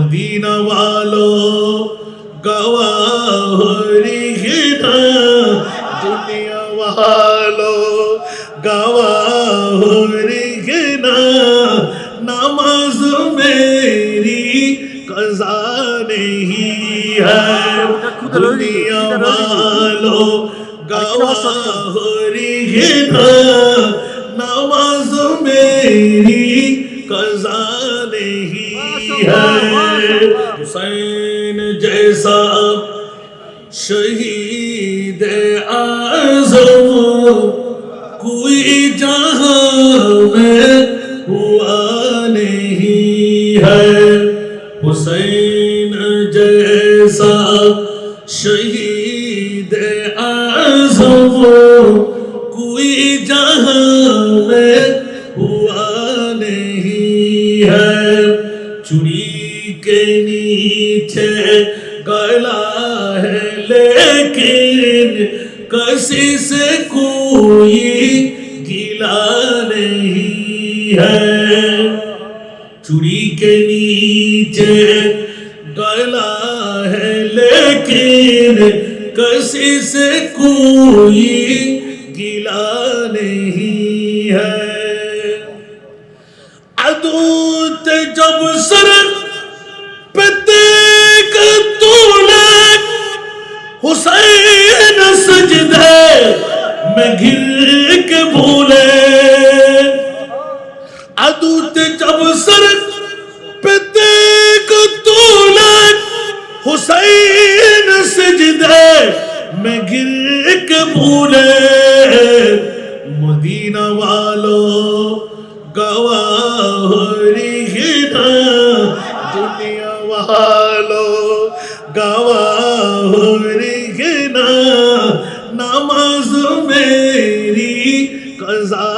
مدینہ والوں گواہ رہنا، دنیا والوں گواہ رہنا، نماز میری قضا نہیں ہے، دنیا والوں گواہ رہنا، نماز میری قضا نہیں ہے۔ حسین جیسا شہید اعظم کوئی جہاں میں ہوا نہیں ہے، حسین جیسا شہید اعظم کوئی جہاں میں ہوا نہیں ہے، چوڑی کے نیچے گلا ہے لیکن کسی سے کوئی گلا نہیں ہے، چوڑی کے نیچے گلا ہے لیکن کسی سے کوئی گلا نہیں ہے، عدو تے جب سر پہ دیکھ طولے حسین سجدے میں گر کے بھولے، عدو تے جب سر پہ دیکھ طولے حسین سجدے میں گر کے بھولے، مدینہ والوں گواہ رہنا، دنیا والوں گواہ رہنا، نماز میری قضا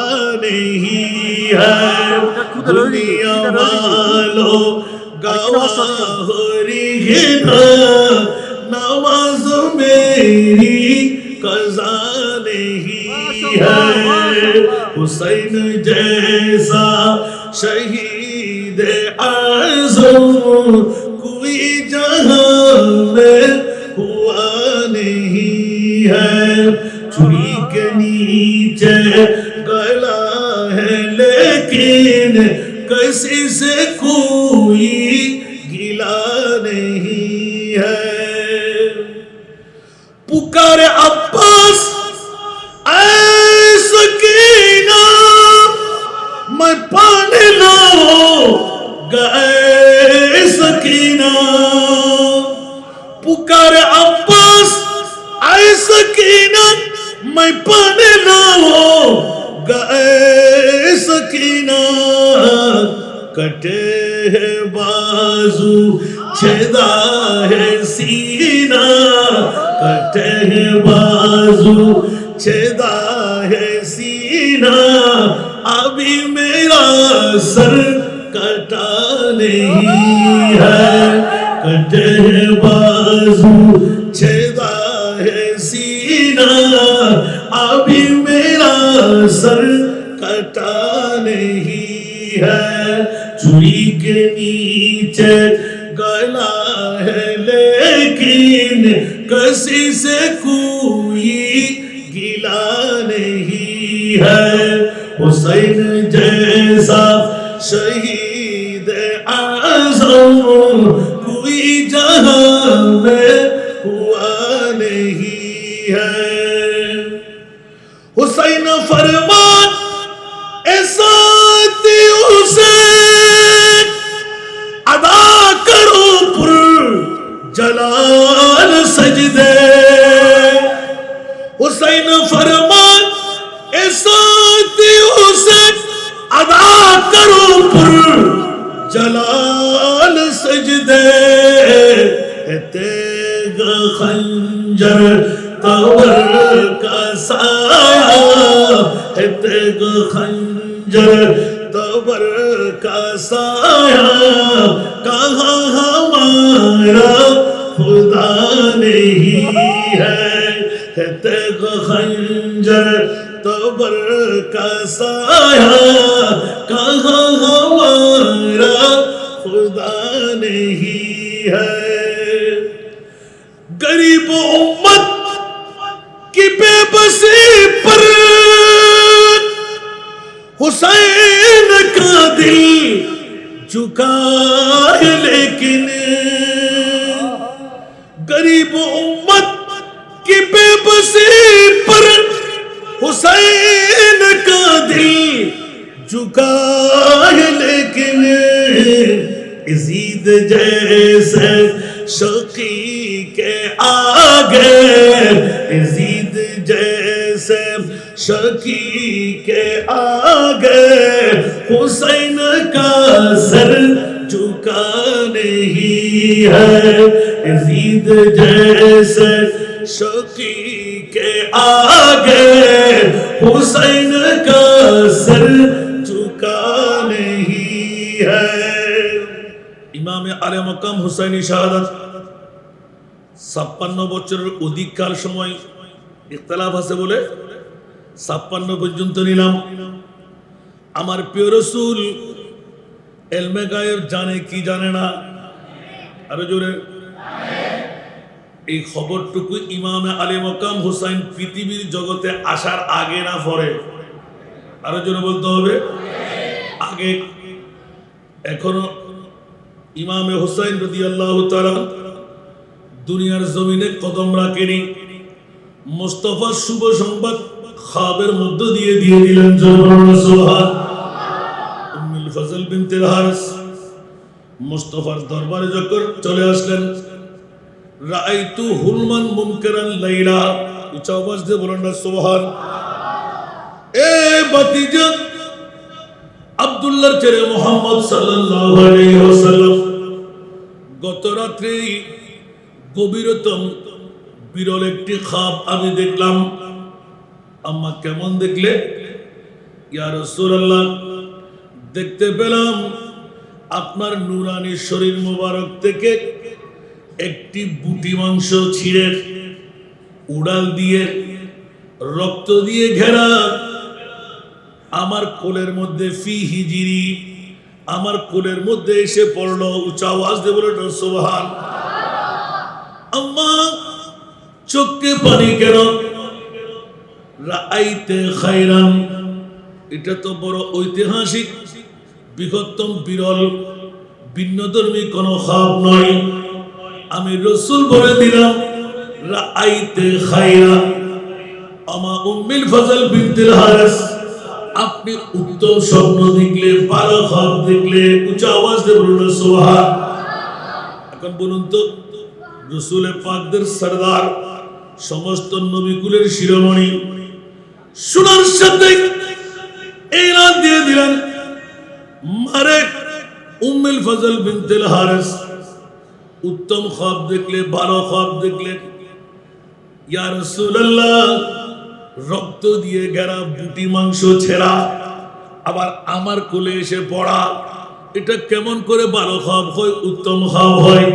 نہیں ہے، دنیا والوں گواہ رہنا، نماز میری قضا نہیں ہے، حسین جیسا شہید اعظم کوئی جہاں میں ہوا نہیں ہے، چوڑی کے نیچے گلا ہے لیکن کسی سے کوئی گلا نہیں ہے، پکارے عباس اے سکینہ میں پانے لاؤں گئے سکینہ، پکارے عباس اے سکینہ میں پانے لاؤں گئے سکینہ، کٹے ہے بازو چھیدا ہے سینہ، کٹے ہے بازو چھیدا ہے سینہ، ابھی میرا سر کٹا نہیں ہے، کٹے ہے بازو چھیدا ہے سینہ، ابھی میرا سر کٹا نہیں ہے، چوڑی کے نیچے گلا ہے لیکن کسی سے کوئی گلا نہیں ہے، حسین جیسا شہید اعظم کوئی جہاں میں ہوا نہیں ہے، حسین فرمان اے ساتھیوں سے ادا کرو پر جلال سجدے، حسین فرمان اے ساتھیوں سے ادا کرو پر جلال سجدے، تیغ خنجر تور کا سایہ، تیغ خنجر تور کا سایہ، کہاں ہمارا خدا نہیں ہے، تیغ خنجر تور کا سایہ، کہاں ہمارا खुदा नहीं है। गरीब उम्मत की बेबसी पर हुसैन का दिल झुका है, लेकिन गरीब उम्मत की बेबसी पर हुसैन का दिल झुका है, लेकिन यजीद जैसे शकी के आगे, यजीद जैसे शकी के आगे हुसैन का सर झुका नहीं है। यजीद जैसे शकी के आगे हुसैन का सर झुका नहीं है। ইমাম আলে মকাম হুসাইন শাহাদাত 56 বছরের অধিক কাল সময় ইখতিলাফ আছে বলে 56 পর্যন্ত নিলাম। আমার প্রিয় রাসূল ইলমে গায়েব জানে কি জানে না? আরো জোরে। এই খবরটুকু ইমাম আলী মকাম হুসাইন পৃথিবীর জগতে আসার আগে না পরে? আরো জোরে বলতে হবে, আগে। এখনো ইমাম হুসাইন রাদিয়াল্লাহু তাআলা দুনিয়ার জমিনে কদম রাখেনি। মুস্তাফার শুভ সংবাদ খাবের মধ্য দিয়ে দিলেন সুবহানাল্লাহ। উম্মুল ফজল বিনতুল হারিস মুস্তাফার দরবারে যখন চলে আসলেন, রাআইতু হুলমান মুনকারান লাইলা, উচ্চ আওয়াজ দিয়ে বলেন না সুবহান। এ ভাতিজা আব্দুল্লাহর ছেলে মুহাম্মদ সাল্লাল্লাহু আলাইহি ওয়াসাল্লাম, গত রাত্রে গভীরতম বিরল একটি খাব আমি দেখলাম। আম্মা কেমন দেখলে? ইয়া রাসূলুল্লাহ, দেখতে পেলাম আপনার নূরানি শরীর মোবারক থেকে একটি বুটি মাংস ছিঁড়ে উড়াল দিয়ে রক্ত দিয়ে ঘেরা আমার কোলের মধ্যে ফি হিজিরি, আমার কোলের মধ্যে এসে পড়লো। উচ্চ আওয়াজ দিয়ে বলে সুবহান। আম্মা চোখে পানি কেন? রাআইতে খায়রান, এটা তো বড় ঐতিহাসিক বৃহত্তম বিরল ভিন্নধর্মী কোন খাব নয়। আমি রাসূল বলে দিলাম রাআইতে খায়রান। আমা উম্মুল ফজল বিনতুল হারিস, আপনি উত্তম স্বপ্ন দেখলে, ভালো খাব দেখলে, উচ্চ আওয়াজ দিয়ে বলুন সুবহান। এখন বলুন তো, রাসূল পাকদের সরদার, সমস্ত নবীকুলের শিরোমণি, শোনার সাথে এলান দিয়ে দিলেন, মারে উম্মুল ফজল বিনতুল হারিস উত্তম খাব দেখলে, ভালো খাব দেখলে, ইয়া রাসূলুল্লাহ রক্ত দিয়ে ঘেরা বুটি মাংস ছেঁড়া, আবার আমার কোলে এসে পড়া, এটা কেমন করে ভালো খাব হয়, উত্তম খাব হয়?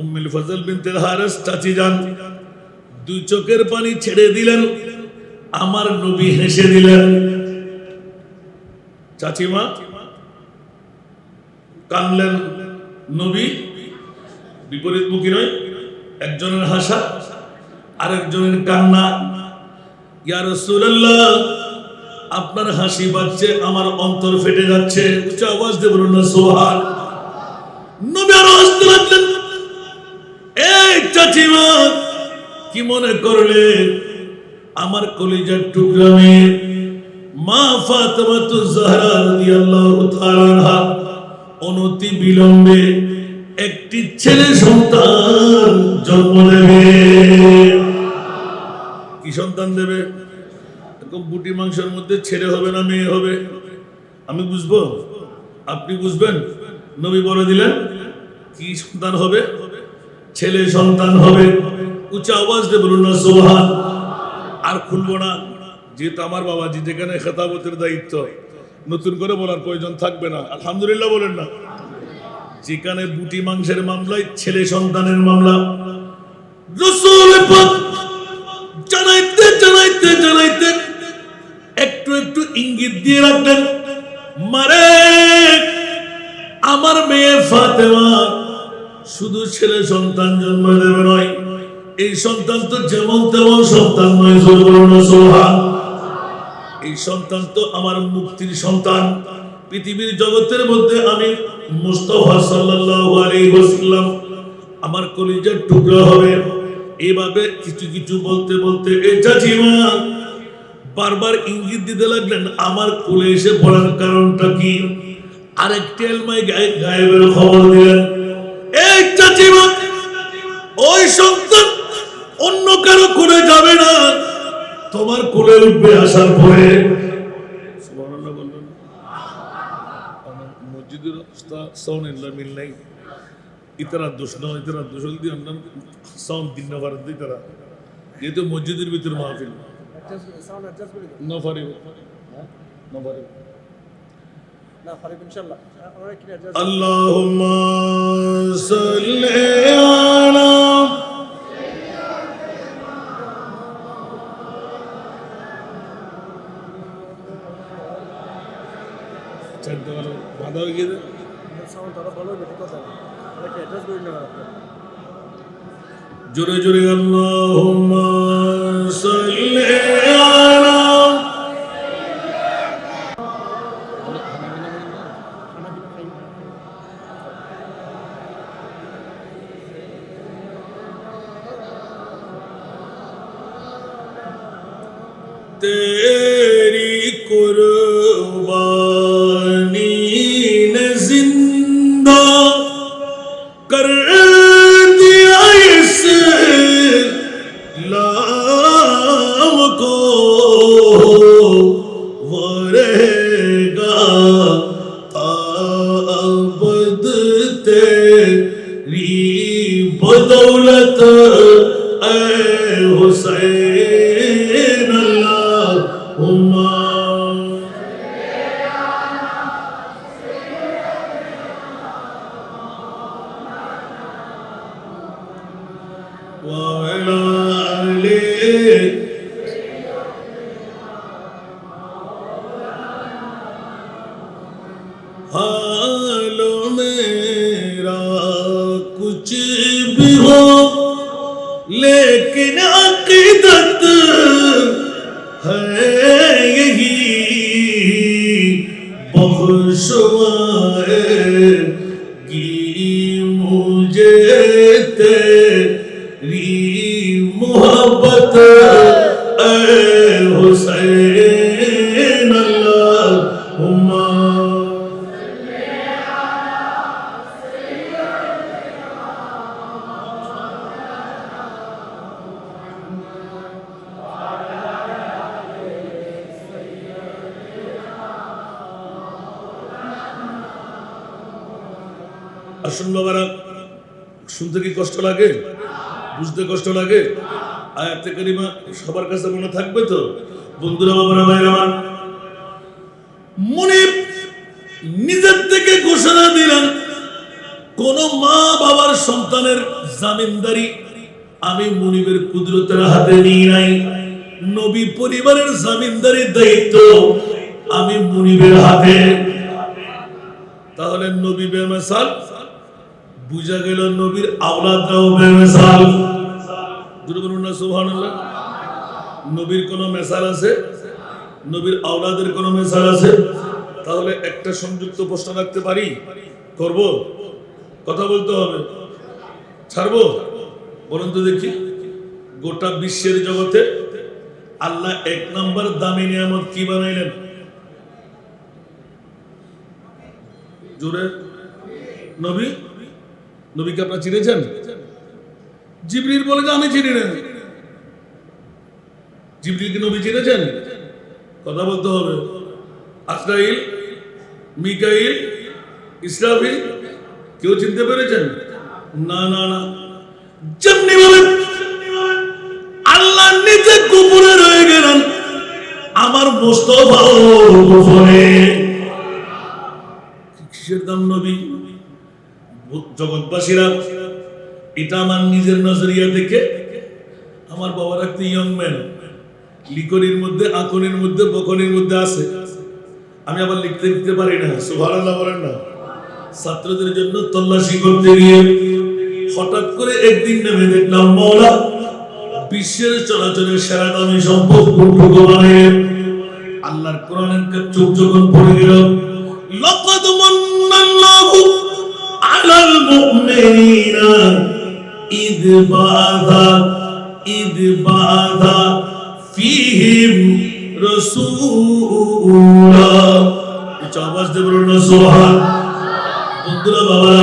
উম্মুল ফজল বিনতুল হারিস চাচি যান দুই চোখের পানি ছেড়ে দিলেন। আমার নবী হেসে দিলেন। চাচিমা কানলেন, নবী বিপরীতমুখী নয়, একজনের হাসা আরেকজনের কান্না। ইয়া রাসূলুল্লাহ, আপনার হাসি পাচ্ছে, আমার অন্তর ফেটে যাচ্ছে। উচ্চ আওয়াজ দিয়ে বলুন না সুবহান। নবী আরো হাসতে লাগলেন। এই চাচিমা কি মনে করলে? আমার কলিজার টুকরা মেয়ে মা ফাতেমাতুজ জাহরা রাদিয়াল্লাহু তাআলা আনহা অনতি বিলম্বে একটি ছেলে সন্তান জন্ম দেবে। কি সন্তান দেবে? বুটি মাংসের মধ্যে ছেলে হবে না মেয়ে হবে? আমি বুঝবো, আপনি বুঝবেন? নবী বলে দিলেন কি সন্তান হবে? ছেলে সন্তান হবে। উচ্চ আওয়াজ দিয়ে বলুন না সুবহান। আর খুলবো না, যেহেতু আমার বাবাজি যেখানে খেতাবতের দায়িত্ব, নতুন করে বলার প্রয়োজন থাকবে না। আলহামদুলিল্লাহ বলেন না। যেখানে বুটি মাংসের মামলায় ছেলে সন্তানের মামলা, রাসূল পাক জানাইতে জানাইতে জানাইতে একটু একটু ইঙ্গিত দিয়ে রাখলেন, মারে আমার মেয়ে ফাতেমা শুধু ছেলে সন্তান জন্ম দেবে নয়, এই সন্তান তো যেমন তেমন সন্তান নয়, সুবহান। এই সন্তান তো আমার মুক্তির সন্তান। পৃথিবীর জগতের মধ্যে আমি মুস্তাফা সাল্লাল্লাহু আলাইহি ওয়াসাল্লাম আমার কলিজার টুকরা হবে। এইভাবে কিছু কিছু বলতে বলতে এই চাচিমা বারবার ইঙ্গিত দিতে লাগলেন আমার কোলে এসে পড়ার কারণটা কি। আরেকটি এলমাই গায়েবের খবর দিলেন, এই চাচিমা ওই সন্তান অন্য কারো কোলে যাবে না, তোমার কোলে উঠবে আসার পরে। সুবহানাল্লাহ বলবেন। আমার মসজিদের সাউন্ড মিল নাই, ইতারা দোষ নয়, ইতারা দোষ হল দিয়ে আমরা সাউন্ড দিন না পারেন ইতারা, যেহেতু মসজিদের ভিতরে মাহফিল না পারিব না পারিব। আল্লাহুম্মা সাল্লি আলা বাধা হয়ে গেছে। জোরে জোরে আল্লাহুম্মা সাল্লি আলা तेरी कुर्बानी ने जिंदा कर दिया इस्लाम को, वो रहेगा आबद तेरी बदौलत ऐ हुसैन। अल्लाहुम्मा वाला हालो मेरा कुछ भी हो, लेकिन अकीदत है यही बख्शवाएगी मुझे तेरी मोहब्बत ऐ हुसैन। अल्लाहुम्मा আসুন বাবারা, শুনতে কি কষ্ট লাগে, বুঝতে কষ্ট লাগে? আয়াতে কারিমা সবার কাছে মনে থাকবে তো? বন্ধুরা, বাবারা, ভাইরা আমার, মুনিব নিজের থেকে ঘোষণা দিলেন কোন মা বাবার সন্তানের জামিনদারি আমি মুনিবের কুদরতের হাতে নিয়ে নাই। নবী পরিবারের জামিনদারির দায়িত্ব আমি মুনিবের হাতে। তাহলে নবী বেমিসাল, বুঝা গেল নবীর আওলাদরাও বেমিসাল। সুবহানাল্লাহ। নবীর কোন মেসাল আছে? নবীর আওলাদের কোন মেসাল আছে? তাহলে একটা সংযুক্ত প্রশ্ন রাখতে পারি, করব? কথা বলতে হবে, ছাড়বো? বলুন তো দেখি, গোটা বিশ্বের জগতে আল্লাহ এক নম্বর দামি নিয়ামত কি বানাইলেন? জোরে নবী। নবীকে আপনারা চিনেছেন? জিবরিল বলে যে আমি চিনি না। জিবরিলকে নবী চিনেছেন? কথা বলতে হবে। আসরাইল, মিকাইল, ইসরাফিল কেউ চিনতে পেরেছেন? না না না। যেমনি ভাবে আল্লাহ নিজে গোপনে রয়ে গেলেন, আমার মুস্তাফাও গোপনে। কিসের দাম নবী? জগৎবাসীরা এটা আমার নিজের নজরিয়া থেকে, আমার বাবার একটা ইয়ং ম্যান লিখনির মধ্যে, আঁকনির মধ্যে, বকনির মধ্যে আছে। আমি আবার লিখতে পারি না। সুবহানাল্লাহ বলেন না। ছাত্রদের জন্য তল্লাশি করতে গিয়ে হঠাৎ করে একদিন নেমে দেখলাম মওলা বিশ্বের চলাচলের সেরা দামি সম্পদ কোনটুকু বানিয়ে আল্লাহর কোরআনের চোখ যখন পড়ে গেল লাকাদ মান্নাল্লাহু আলাল মুমিনিনা ইদ বাআদা ফীহিম রাসূলা এটা আওয়াজ দিয়ে বলুন না সুবহান। বন্ধুরা বাবা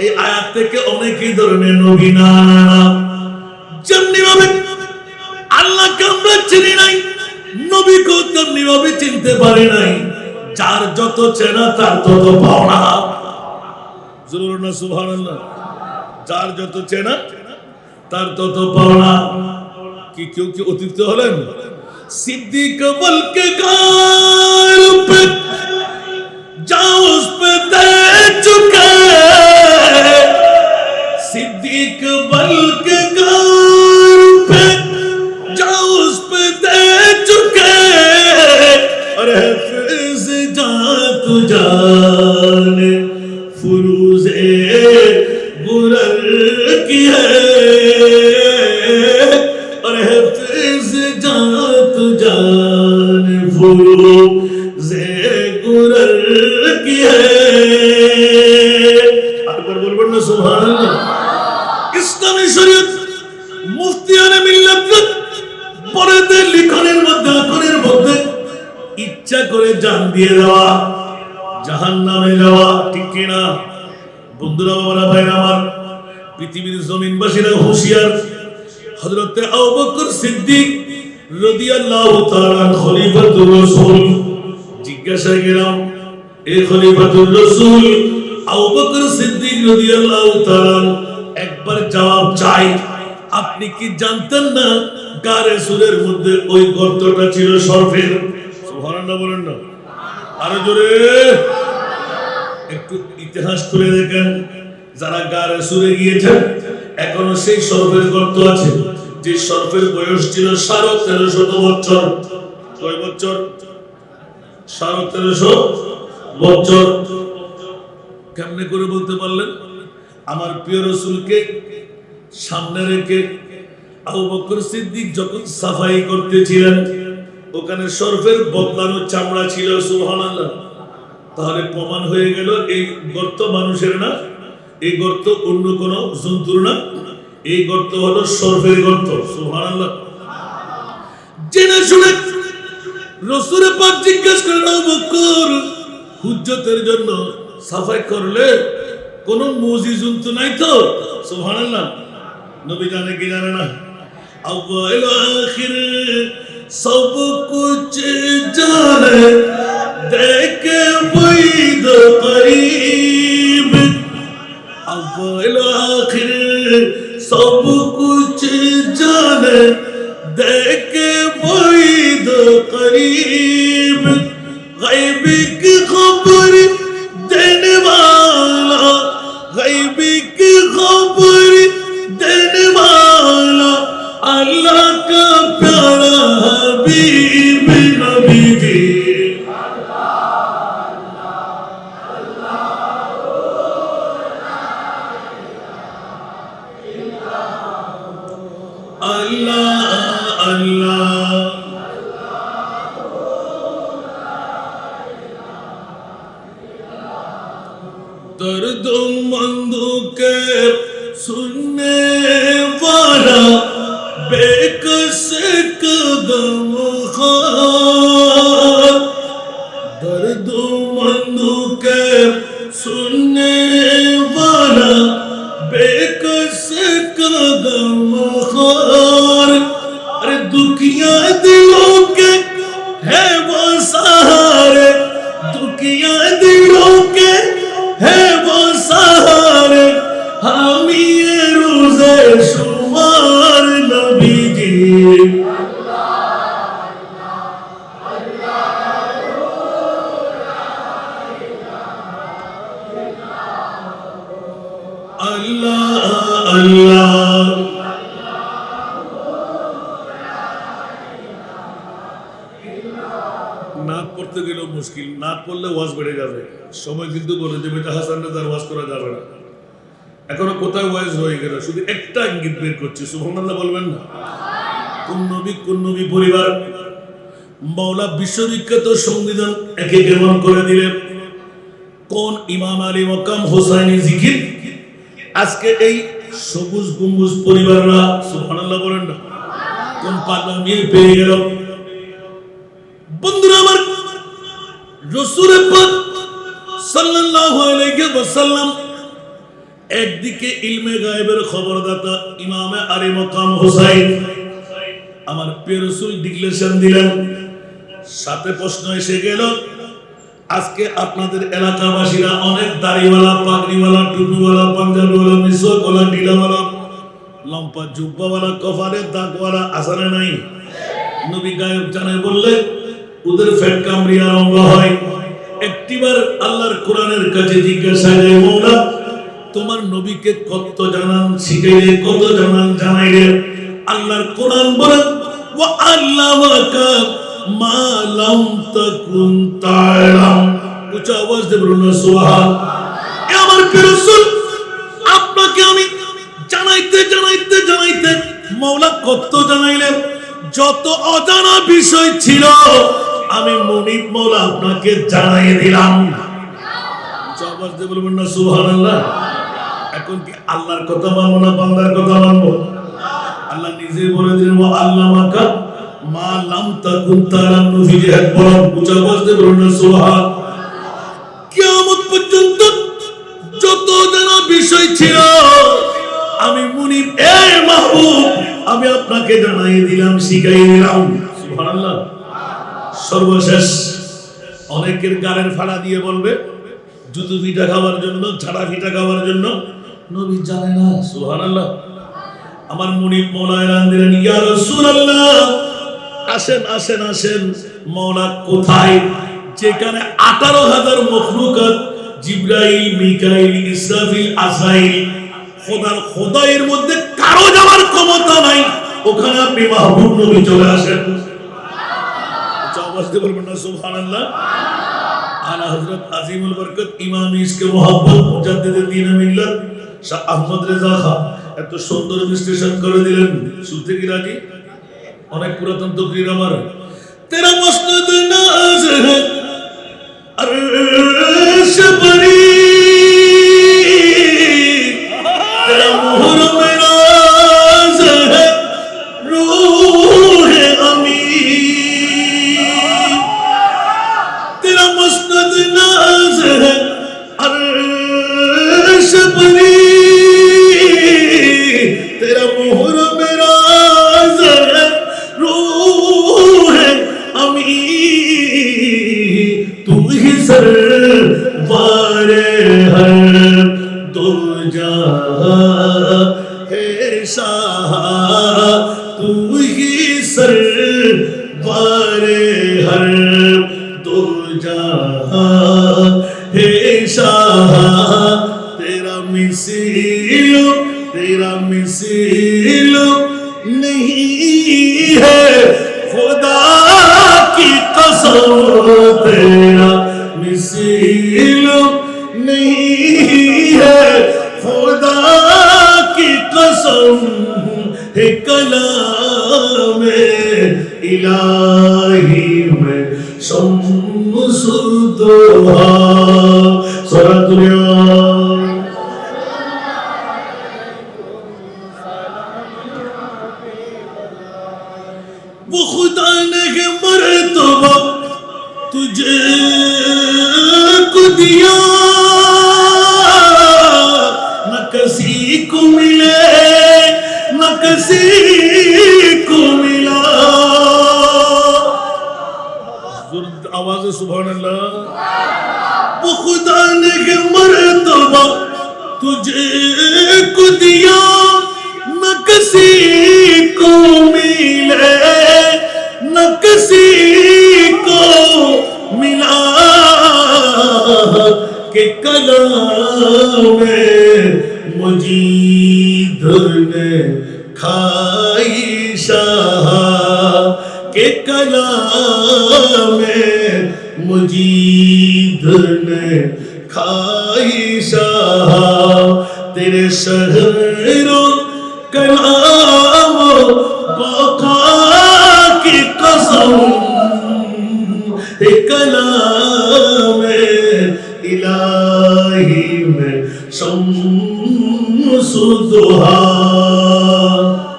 এই আয়াত থেকে অনেকই ধরনের নবী না যেমনি ভাবে আল্লাহকে আমরা চিনি নাই নবীকেও তেমনি ভাবে চিনতে পারি নাই। যার যত চেনা তার তত পাওনা। জোরে না সুবহানাল্লাহ। যার যত চেনা তার তত পাওনা। কি কেউ কি অতিরিক্ত হলেন? सिद्दीक बल के गार पे जाओ उस पे दे चुके सिद्दीक बल के गार पे जाओ उस पे दे चुके अरे फिज जा तू जाने फुरूज़े गुरर की है अरे फिज जा जान फुरूज़े गुरर की है। আকবার বলবেন না সুবহানাল্লাহ। ইসলামী শরীয়ত মুফতিয়ানে মিল্লাত পরেদের লিখনের মধ্যে আখরের মধ্যে ইচ্ছা করে জান দিয়ে দেওয়া জাহান্নামে যাওয়া ঠিক কি না? বন্ধুরা বাবারা ভাইরা আমার পৃথিবীর জমিনবাসীরা হুঁশিয়ার। হযরত আবু বকর সিদ্দিক রাদিয়াল্লাহু তাআলা খলিফাতুর রাসূল জিজ্ঞাসা গেলাম এ খলিফাতুর রাসূল আবু বকর সিদ্দিক রাদিয়াল্লাহু তাআলা একবার জবাব চাই আপনি কি জানতেন না গারে সুরের মধ্যে ওই গর্তটা ছিল সরফের? সুবহানাল্লাহ বলেন না আরো জোরে। একটু ইতিহাস খুলে দেখেন যারা গারে সুরে গিয়েছেন এখনো সেই সরফের গর্ত আছে যে সরফের বয়স ছিল 1350 বছর। কয় বছর? 1350 বছর। কেমনে করে বলতে পারলেন? আমার প্রিয় রাসূলকে সামনে রেখে আবু বকর সিদ্দিক যখন সাফাই করতেছিলেন ওখানে সরফের বদলানো চামড়া ছিল। সুবহানাল্লাহ। তাহলে প্রমাণ হয়ে গেল এই গর্ত মানুষের না, এই গর্ত অন্য কোন জন্তুর না, এই গর্ত হলো সরফের গর্ত। সুবহানাল্লাহ। জেনে শুনে রাসূল পাক জিজ্ঞেস করলেন আবু বকর হুজ্জতের জন্য সাফাই করলে কোন মুজিজুন তো নাই তো? সুবহানাল্লাহ। নবী জানে কি জানে না? আউয়াল আখির সব কুছ জানে দেখে বৈদ করিব अव्वल आखिर सब कुछ जाने देखे मुईद करीब गैब की खबर देने वाला गैब की खबर देने वाला अल्लाह का प्यारा हबीब नबी जी। अल्लाह अल्लाह दर्द मंद के सुनने वाला बेकस कदम खार दर्द मंद के सुनने वाला बेकस कदम खार अरे दुखिया दिलों के है वो सहारे दुखिया दिलों के है वो सहारे हामी रोज़े शुमार नबी जी। अल्लाह अल्लाह ना करते गেল মুশকিল, না পড়লে ওয়াজ বেড়ে যাবে, সময় কিন্তু বলে দেবে হাসান রাজার ওয়াজ করা যাবে না। এখনো কোথায় ওয়াজ রয়ে গেল, শুধু একটা ইঙ্গিত বের করছি, সুবহানাল্লাহ বলবেন না? কোন নবী পরিবার মাওলা বিশ্ববিখ্যাত সংবিধান একে কেমন করে দিলেন, কোন ইমাম আলী মকাম হোসাইনি জিকির আজকে এই সবুজ গম্বুজ পরিবাররা সুবহানাল্লাহ বলেন না কোন পাগলামি পেয়ে গেল। বন্ধুরা আমার, রাসূল পাক সাল্লাল্লাহু আলাইহি ওয়াসাল্লাম একদিকে ইলমে গায়েবের খবরদাতা ইমামে আলী মকাম হোসাইন, আমার প্রিয় রাসূল ডিক্লেরেশন দিলেন, সাথে প্রশ্ন এসে গেল, আজকে আপনাদের এলাকাবাসীরা অনেক দাড়িওয়ালা, পাগড়িওয়ালা, টুপিওয়ালা, পাঞ্জাবিওয়ালা, মিসওয়াকওয়ালা, ঢিলাওয়ালা, লম্পা জুব্বাওয়ালা, কপালের দাগওয়ালা আছে না নাই? নবী গায়েব জানে বললে ওদের ফ্যাট কামড়িয়ে আরম্ভ হয়। একটিবার আল্লাহর কোরআনের কাছে জিজ্ঞাসা করে, মওলা তোমার নবীকে কত জানান শিখাইলে, কত জানান জানাইলে? আল্লাহর কোরআন বলে ওয়া আল্লামাকা মা লাম তাকুন তা'লাম। উচ্চ আওয়াজ দিয়ে বলুন সুবহানাল্লাহ। আমার প্রিয় রাসূল, আপনাকে আমি জানাইতে জানাইতে জানাইতে মাওলা কত জানাইলেন, যত অজানা বিষয় ছিল আমি মুনিব মাওলা আপনাকে জানাই দিলাম। উচ্চ আওয়াজ দিয়ে বলবেন না সুবহানাল্লাহ। এখন কি আল্লাহর কথা মানবো না বান্দার কথা মানবো? আল্লাহ নিজে বলে দিলেন ওয়া আল্লামাকা মা লাম তাকুন তা'লাম। নবী এক বড় উচ্চ আওয়াজ দিয়ে বলুন না সুবহানাল্লাহ। কিয়ামত পর্যন্ত যত জানা বিষয় ছিল আমি মুনিব এ মাহবুব আমি আপনাকে জানাই দিলাম, শিখাই দিলাম। সুবহানাল্লাহ। সর্বশেষ অনেকের গালের ফাড়া দিয়ে বলবে জুতো পিঠা খাওয়ার জন্য, ছাড়া পিঠা খাওয়ার জন্য, নবী জানে না। সুবহানাল্লাহ। আমার মুনিব মাওলা এলান দিলেন, ইয়া রাসূলুল্লাহ আসেন আসেন আসেন। মাওলা কোথায়? যেখানে 18,000 মখলুকাত জিবরাইল, মিকাইল, ইসরাফিল, আজরাইল, খোদার খোদাইয়ের মধ্যে কারো যাওয়ার ক্ষমতা নাই, ওখানে আপনি মাহবুব নবী চলে আসেন। আওয়াজ দিয়ে বলবেন না সুবহানাল্লাহ। আলা হযরত আজিমুল বরকত ইমাম ইশকে মোহাব্বত মুজাদ্দিদ দ্বীন মিল্লাত শাহ আহমদ রেজা খান এত সুন্দর বিশ্লেষণ করে দিলেন। শুনতে কি রাজি? অনেক পুরাতন তকরীর আমার। তেরা মসনদ নাজ है अर्श बरी, तेरा मोहर मेराज है रूह अमी, तेरा मसनद नाज है अर्श बरी, तेरा मोहर मेराज है रूह अमी, तू ही सरवारे हर दो जहां है शाह, तू ही सरवारे हर दो जहां है शाह, तेरा मिसील नहीं है खुदा की कसम, तेरा मिसील नहीं है खुदा की कसम, है कलाम इलाही में शम्सुद्दोहा। वो खुदा ने मर्तबा तुझे को दिया, न किसी को मिले न किसी को मिला। आवाज सुभानअल्लाह। वो खुदा ने मर्तबा तुझे को दिया, न किसी को मिले न किसी को मिला, के कलाम मुजीद ने खाई शाह, के कलामे मुजीद ने खाई शाह तेरे शहरों कलाम बका की कसम कलामे इलाही में शम्सुद्दुहा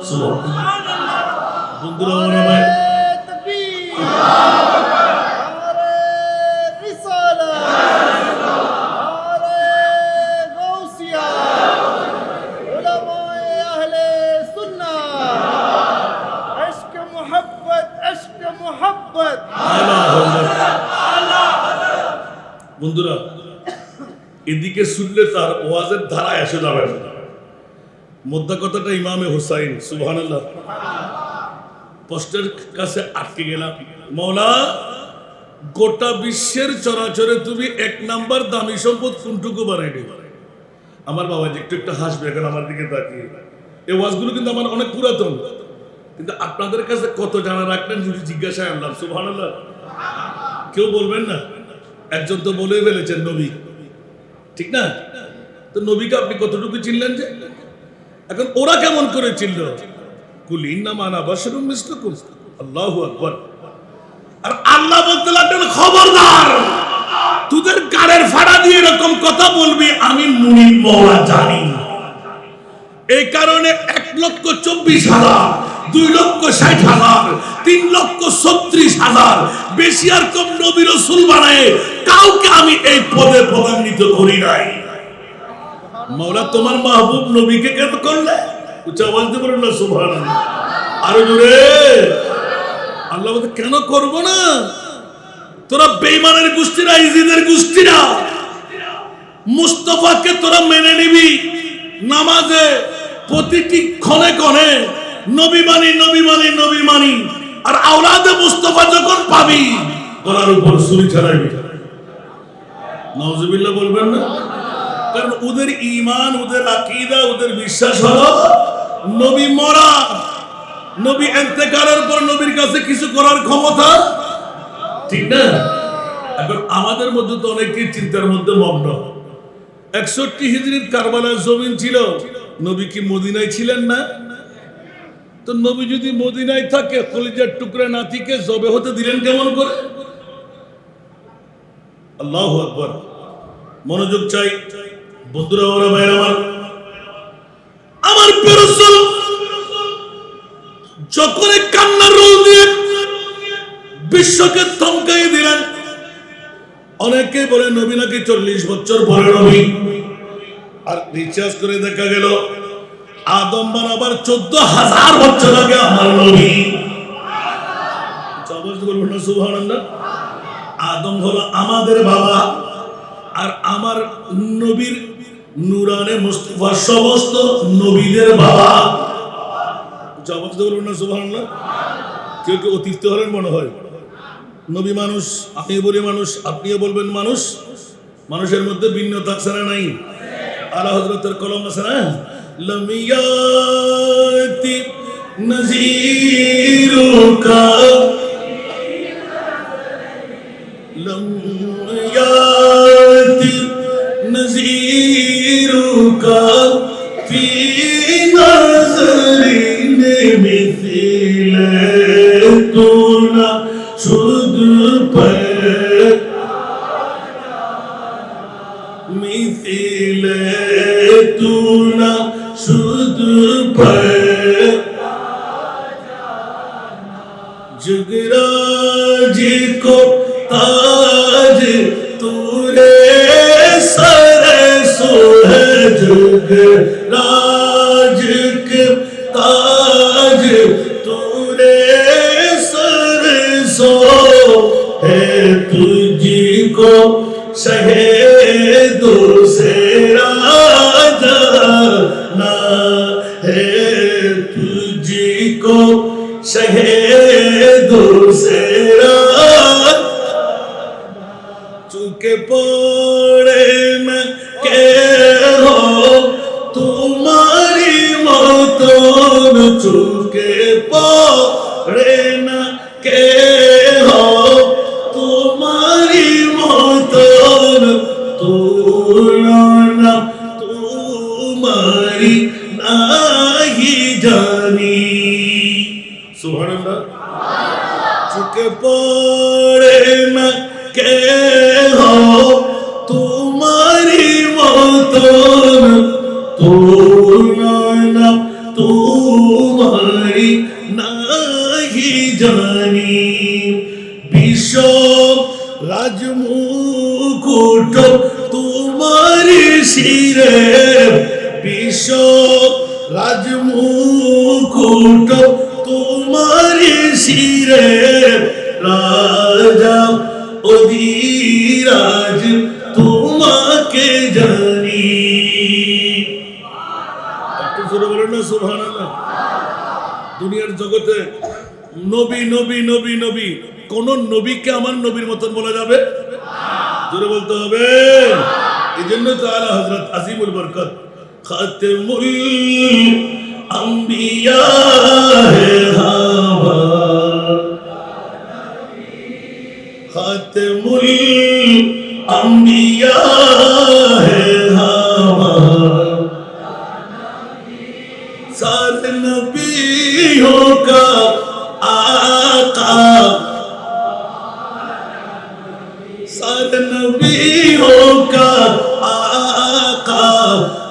सुभान अल्लाह बंदुरा और भाई বন্ধুরা এদিকে শুনলে তার ওয়াজের ধারায় এসে যাবে মোদ্দা কথাটা ইমামে হুসাইন সুবহানাল্লাহ পোস্টের কাছে আটকে গেলাম মওলা গোটা বিশ্বের চরাচরে তুমি এক নাম্বার দামি সম্পদ কোনটুকু বানাইনি আমার বাবা যে একটু হাসবে এখন আমার দিকে তাকিয়ে এই ওয়াজগুলো কিন্তু আমার অনেক পুরাতন কিন্তু আপনাদের কাছে কত জানা রাখলেন যদি জিজ্ঞাসা আনলাম সুবহানাল্লাহ কেউ বলবেন না একজন তো বলেই ফেলেছেন নবী ঠিক না তো নবীকে আপনি কতটুকু চিনলেন যে এখন ওরা কেমন করে চিনল কুল ইন্নামা আনা বাশারুম মিসলুকুম আল্লাহু আকবার আর আল্লাহ বলতে লাগলেন খবরদার তোদের গাড়ের ফাড়া দিয়ে এরকম কথা বলবি আমি মুনির মওলা জানি এই কারণে 1,24,000 2,60,000 3,36,000 বেশি আর কম নবী রাসূল বানায় কাউকে আমি এই পদে পদান্বিত করি নাই মওলা তোমার মাহবুব নবীকে কেন করলে উচ্চ আওয়াজ দিয়ে বলুন না সুবহানাল্লাহ আরো জোরে আল্লাহ বলে কেন করব না তোরা বেঈমানের গোষ্ঠীরা ইজিদের গোষ্ঠীরা মুস্তাফাকে তোরা মেনে নিবি নামাজে প্রতিটি ক্ষণে ক্ষণে নবী মানি নবী মানি নবী মানি আর আওলাদে মুস্তাফা যখন পাবি গলার উপর ছুরি ছাড়াইবি নাউজুবিল্লাহ বলবেন না কারণ ওদের ঈমান ওদের আকীদা ওদের বিশ্বাস হলো নবী মরা নবী ইন্তেকালের পর নবীর কাছে কিছু করার ক্ষমতা ঠিক না এখন আমাদের মধ্যে তো অনেকেই চিন্তার মধ্যে মগ্ন 61 হিজরির কারবালার জমিন ছিল নবী কি মদিনায় ছিলেন না তো নবী যদি মদিনায় থাকে কলিজার টুকরা নাতিকে জবে হতে দিলেন কেমন করে আল্লাহু আকবার মনোযোগ চাই বন্ধুরা ওরা ভাইরা আমার প্রিয় রাসূল যখন কান্নার রোল দিয়ে বিশ্বকে থমকাই দিলেন অনেকে বলে নবী নাকি 40 বছর পরে নবী আর রিচার্জ করে দেখা গেল আদম বানাবার 14,000 বছর আগে আমার নবী আওয়াজ বলবেন না সুবহানাল্লাহ আদম হলো আমাদের বাবা আর আমার নবীর নূরানে মুস্তাফা সমস্ত নবীদের বাবা আওয়াজ বলবেন না সুবহানাল্লাহ কেউ কেউ অতিরিক্ত হলেন মনে হয় নবী মানুষ আমি বলি মানুষ আপনিও বলবেন মানুষ মানুষের মধ্যে ভিন্নতা আছে না নাই আলা হযরতের কলম আছে না লামিয়াতি নযীরুকা লামিয়াতি নযীরুকা ফি নজরিন মিথিলে তুনা শুধু মিথিলে তুনা শুধু जुगराज को ताज तूरे सर सो है जुगराज के ताज तूरे सर सो है तुझको शहीदों से राजा ना है तुझको शहीदों से चुके पड़े न के हो तुम्हारी मौतों चुके पड़े न কে হো তোমারি মতন তুলনা তোমারি নাহি জানি। সুবহানাল্লাহ। চোখে পড়ে না কে হো তোমারি মতন তুলনা তোমারি নাহি জানি। বিশ্ব রাজমুকুট তোমারি শিরে, বিশ্ব রাজমুকুট তোমারি শিরে, রাজা অধিরাজ তোমাকে জানি। একটু জোরে বলেন না সুবহানাল্লাহ। দুনিয়ার জগতে নবী নবী নবী নবী, কোন নবীকে আমার নবীর মতন বলা যাবে? জোরে বলতে হবে। এই জন্য তো আলা হযরত আজিমুল বরকত খাতেমুল আম্বিয়া হে হাওয়া, খাতেমুল আম্বিয়া হে হাওয়া, सारे नबियों का आका, सारे नबियों का आका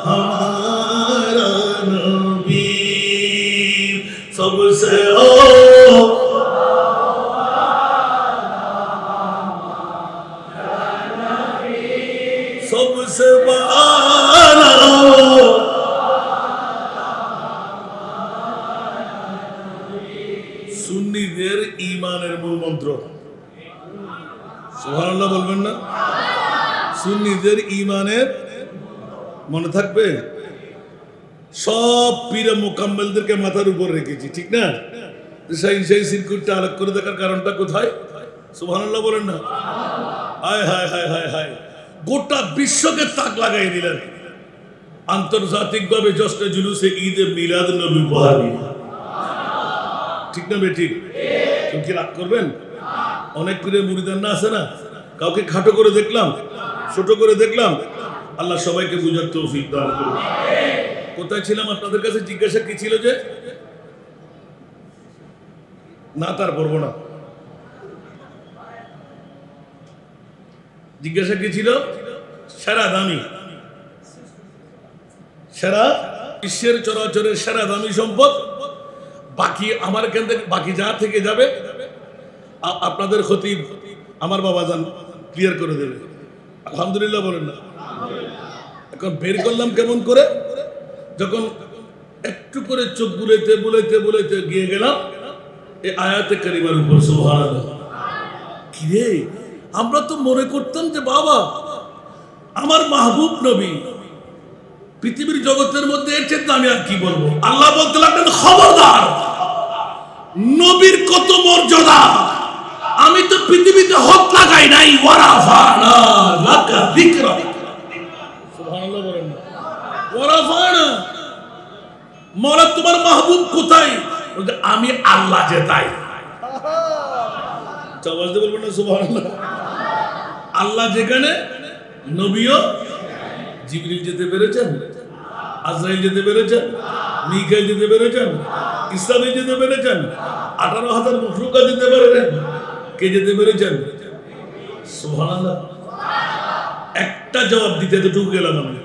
हमारा नबी सबसे सबसे बाला সুন্নিদের ঈমানের মূল মন্ত্র। সুবহানাল্লাহ বলবেন না? সুন্নিদের ঈমানের মনে থাকবে। সব পীরে মোকাম্মেলদেরকে মাথার উপর রেখেছি, ঠিক না? সেই সেই সিরকুটটা আলাদা করে দেখার কারণটা কোথায়? সুবহানাল্লাহ বলেন না? হায় হায় হায় হায় হায়, গোটা বিশ্বকে তাক লাগাই দিলেন আন্তর্জাতিকভাবে জশ্নে জুলুসে ঈদে মিলাদ নবী উপহার দিয়ে। ঠিক না বেঠিক? কেউ কি রাগ করবেন? অনেক পীরে মুরিদান্না আছে না, কাউকে খাটো করে দেখলাম, ছোট করে দেখলাম, আল্লাহ সবাইকে বুঝার তৌফিক দান করুন। কোথায় ছিলাম আপনাদের কাছে জিজ্ঞাসা কি ছিল যে না, তার করবো না। জিজ্ঞাসা কি ছিল? সেরা দামি, সেরা বিশ্বের চরাচরের সেরা দামি সম্পদ, বাকি আমার এখান থেকে বাকি যা থেকে যাবে আপনাদের খতিব আমার বাবা জান ক্লিয়ার করে দেবে। আলহামদুলিল্লাহ বলেন না? এখন বের করলাম কেমন করে, যখন একটু করে চোখ বুলাইতে বুলাইতে বুলাইতে গিয়ে গেলাম এই আয়াতে কারিমার উপর। সুবহানাল্লাহ। কি রে, আমরা তো মনে করতাম যে বাবা আমার মাহবুব নবী পৃথিবীর জগতের মধ্যে এর চেয়ে আমি আর কি বলবো। আল্লাহ বলতে লাগলেন খবরদার, নবীর কত মর্যাদা, আমি তো পৃথিবীতে হক লাগাই নাই। ওয়ারাফানা লাকা যিকরা। সুবহানাল্লাহ বলেন না? ওয়ারাফানা, মওলা তোমার মাহবুব কোথায়? বলতে আমি আল্লাহ যে তাই। আওয়াজ দিয়ে বলবেন না সুবহানাল্লাহ? আল্লাহ যেখানে নবীও। জিবরিল যেতে পেরেছেন, আজরাইল যেতে পেরেছেন, মিকাইল যেতে পেরেছেন, ইসরাফিল যেতে পেরেছেন, 18,000 মখলুকা যেতে পারেন, কে যেতে পেরেছেন? সুবহানাল্লাহ। একটা জবাব দিতে এতটুকু গেলাম, আমি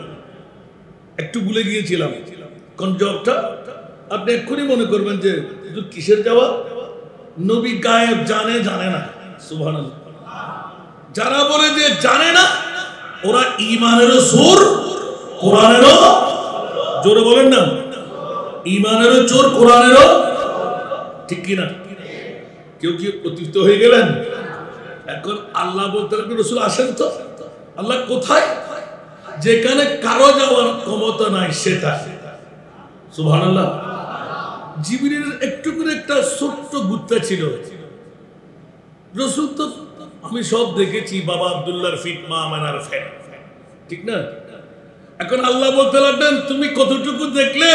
একটু ভুলে গিয়েছিলাম। কোন জবাবটা? আপনি এক্ষুনি মনে করবেন যে কিসের জবাব? নবী গায়েব জানে, জানে না। সুবহানাল্লাহ। যারা বলে যে জানে না, ওরা ঈমানেরও চোর, কোরআনেরও। জোরে বলেন না? ঈমানেরও চোর, কোরআনেরও। ঠিক কি না? কেউ কি অতিরিক্ত হয়ে গেলেন? এখন আল্লাহ বলতে লাগলেন রাসূল আসেন তো। আল্লাহ কোথায়? যেখানে কারো যাওয়ার ক্ষমতা নাই সেটা। সুবহানাল্লাহ। জিবরিলের একটু করে একটা ছোট্ট গুত্তা ছিল। রাসূল তো আমি সব দেখেছি, বাবা আব্দুল্লাহর ফিট, মা আমেনার ফ্যান, ঠিক না? এখন আল্লাহ বলতে লাগলেন তুমি কতটুকু দেখলে,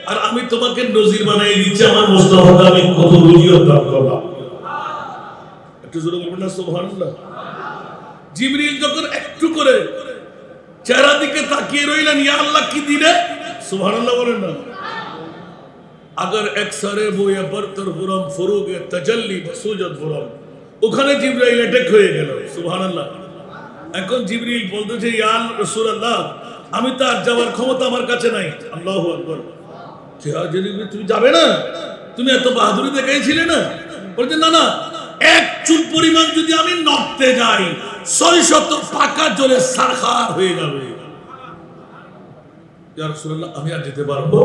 আর আমি তোমাকে নজির বানাই দিচ্ছি আমার মুস্তাফাকে আমি কত বুঝিয়ে দাম করলাম। একটু জোরে বলবেন না সুবহানাল্লাহ। জিবরিল যখন একটু করে চেহারা দিকে তাকিয়ে রইলেন, ইয়া আল্লাহ কি দিলে? সুবহানাল্লাহ বলেন না। अगर एक सारे वो या बरतर बुरम फरूगे तजल्ली बसूजत बुरम, ওখানে জিবরাইল অ্যাটাক হয়ে গেল। সুবহানাল্লাহ। এখন জিবরিল বলতেছে, ইয়া রাসূলুল্লাহ, আমি তো আর যাওয়ার ক্ষমতা আমার কাছে নাই। আল্লাহু আকবার। তুমি যাবে না? তুমি এত বাহাদুরি দেখাইছিলে না? বলছে না না, এক চুল পরিমাণ যদি আমি নড়তে যাই 600 পাকা জোরে সারখার হয়ে যাবে। ইয়া রাসূলুল্লাহ, আমি আর যেতে পারবো?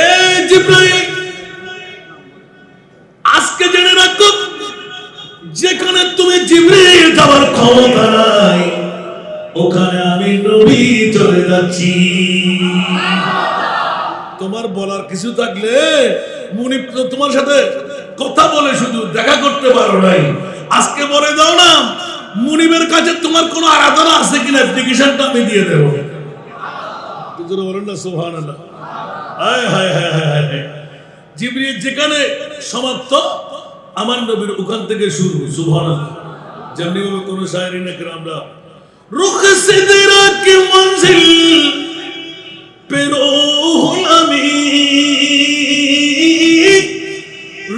এই জিবরাইল, আজকে জেনে রাখো, যেখানে তুমি জিবরিল যাওয়ার ক্ষমতা নাই, ওখানে আমি নবী চলে যাচ্ছি। তোমার বলার কিছু থাকলে, মুনিব তো তোমার সাথে কথা বলে শুধু দেখা করতে পারো নাই, আজকে বলে দাও না মুনিবের কাছে তোমার কোনো আরাধনা আছে কিনা, অ্যাপ্লিকেশনটা আমি দিয়ে দেবো। বলেন না সুবহানাল্লাহ। জিবরিল যেখানে সমাপ্ত, আমার নবীর ওখান থেকে শুরু। সুবহানাল্লাহ। যেমনি ভাবে কোন শায়রি না আমরা রুখ সিদরা কি মঞ্জিল पे रूहुल अमीन,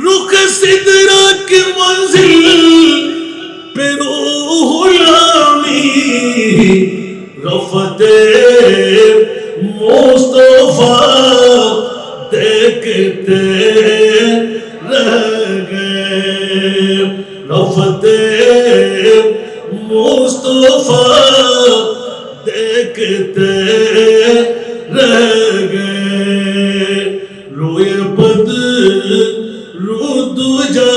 रुख सिदरा की मंजिल पे रूहुल अमीन, रफ़ते मुस्तफ़ा देखते रह गए, रफ़ते मुस्तफ़ा देखते रह गए, रोए बदरू दुजा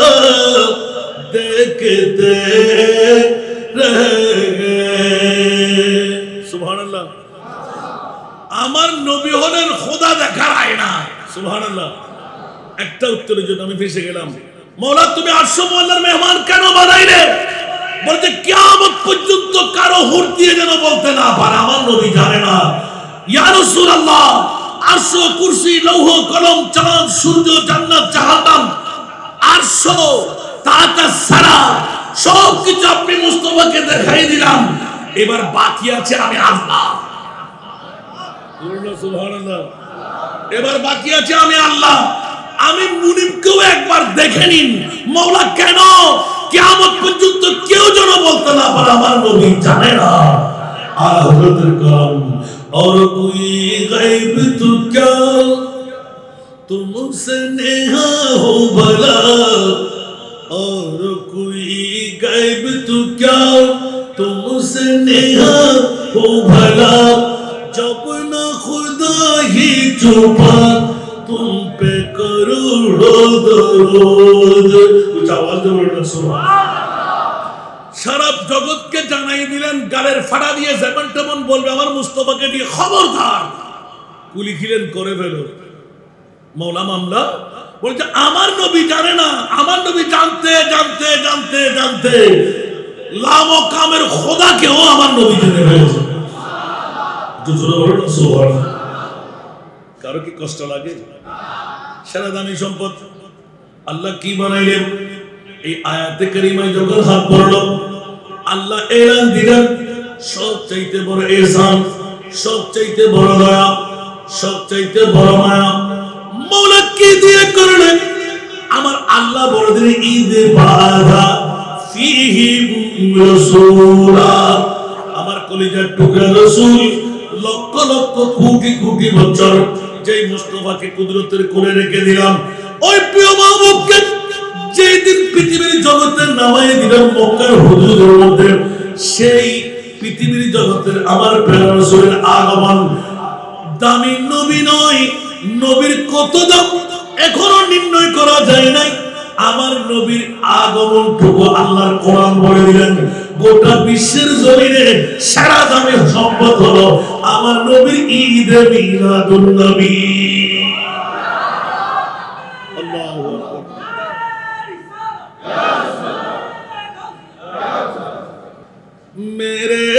देखते रह गए। सुबहानाल्लाह। আমার নবী হলেন খোদা দেখার আয়না। সুবহানাল্লাহ। একটা উত্তরের জন্য আমি ফেসে গেলাম। মওলা, তুমি আরশে আল্লাহর মেহমান কেন বানাইলে? বলতে কিয়ামত পর্যন্ত কারো হুর দিয়ে যেন বলতে না পারে আমার নবী জানে না। ইয়া রাসূলুল্লাহ, আরশ, কুরসি, লৌহ কলম, চাঁদ, সূর্য, জান্নাত, জাহান্নাম, আরশ, তাতা সারা সব কিছু আপনি মুস্তাফাকে দেখাই দিলাম। এবার বাকি আছে আমি আল্লাহ। সুবহানাল্লাহ। এবার বাকি আছে আমি আল্লাহ। আমি মুনিবকেও একবার দেখে নিন। মওলা কেন কিয়ামত পর্যন্ত কেউ যেন বলতে না পারে আমার নবী জানে না। আর হযরতের কালাম और कोई गैब तो क्या तुमसे नेहा हो भला, और कोई गैब तो क्या तुमसे नेहा हो भला, जब न खुदा ही छुपा तुम पे करोड़ों दरूद। कुछ आवाज दो बोलना। सुभान। সারা জগৎকে জানাই দিলেন, গালের ফাড়া দিয়ে যেমন তেমন বলবে আমার মুস্তাফাকে দিয়ে খবরদার, কুলি খিলেন করে ফেলো। মওলা মামলা বলছে আমার নবী জানে না। আমার নবী জানতে জানতে জানতে জানতে লামো কামের খোদাকেও আমার নবী জেনে ফেলেছে। সুবহানাল্লাহ। কারো কি কষ্ট লাগে? সারা দামি সম্পদ আল্লাহ কি বানাইলেন? এই আয়াতে কারিমায় যখন হাত পড়লো, আল্লাহ এলান দিলেন সব চাইতে বড় ইহসান, সব চাইতে বড় দয়া, সব চাইতে বড় মায়া মওলা কি দিয়ে করলেন? আমার আল্লাহ বড় দিনে ঈদে বাদা ফিহি রাসূলা, আমার কলিজার টুকরা রাসূল লক্ষ লক্ষ কোটি কোটি বছর যেই মুস্তাফাকে কুদরতের কোলে রেখে দিলাম, ওই প্রিয় মাহবুবকে যেই দিন পৃথিবীর জগতে নামাই দিলাম মক্কার হুজুরের মধ্যে, সেই পৃথিবীর জগতের আমার প্রিয় রাসূলের আগমন দামি নবী নয়, নবীর কত দাম এখনো নির্ণয় করা যায় নাই। আমার নবীর আগমনটুকু আল্লাহর কোরআন বলে দিলেন, গোটা বিশ্বের জমিনে সারা দামে সম্পদ হলো আমার নবীর ঈদে মিলাদুন নবী। আল্লাহু আকবার। मेरे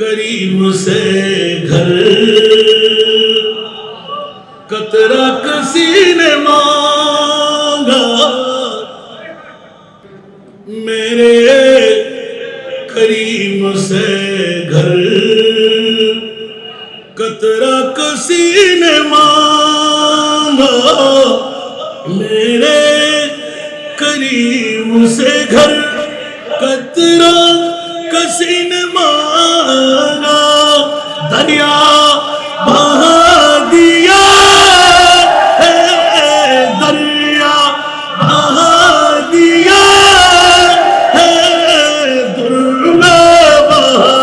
करीम से घर कतरा किसी ने मांगा, किसी ने मांगा मेरे करीम से घर कतरा किसी ने मांगा दरिया बहा दिया है दरिया बहा दिया है दुर्गा बहा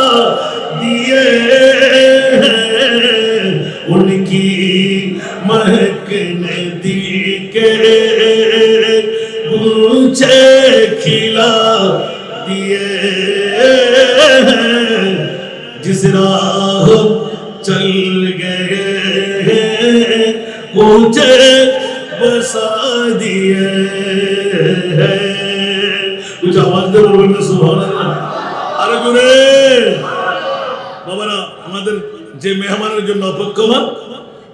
दिए उनकी महकने दी के ऊंचे खिला दिए जिस राह चल गए ऊंचे बसा दिए कुछ आवाज दे बोलना सुभान अल्लाह আরে জোরে বাবারা আমাদের যে মেহমানের জন্য অপেক্ষমান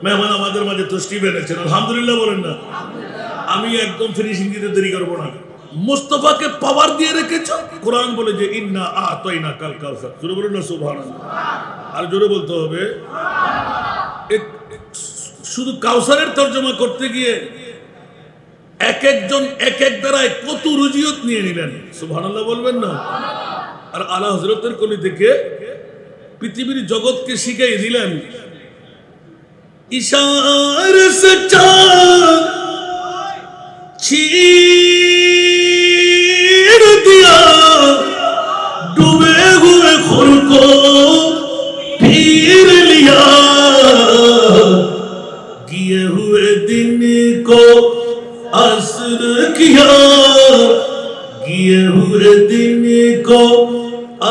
মেহমান আমাদের মাঝে তশরিফ এনেছেন আলহামদুলিল্লাহ বলেন না আমি একদম ফিনিশিং দিতে দেরি করব না মুস্তাফাকে পাওয়ার দিয়ে রেখেছো কোরআন বলে যে ইন্না আতাইনা কাল কাউসার জোরে বলুন না সুবহানাল্লাহ আর জোরে বলতে হবে শুধু কাউসারের তরজমা করতে গিয়ে এক একজন এক এক দ্বারায় কত রুজিয়ত নিয়ে নিলেন সুবহানাল্লাহ বলবেন না আর আলা হযরতের কলি থেকে পৃথিবীর জগৎকে শিখিয়ে দিলেন इशारे से चाँद चीर दिया डूबे हुए खुर को पीर लिया किए हुए दिन को असर किया किए हुए दिन को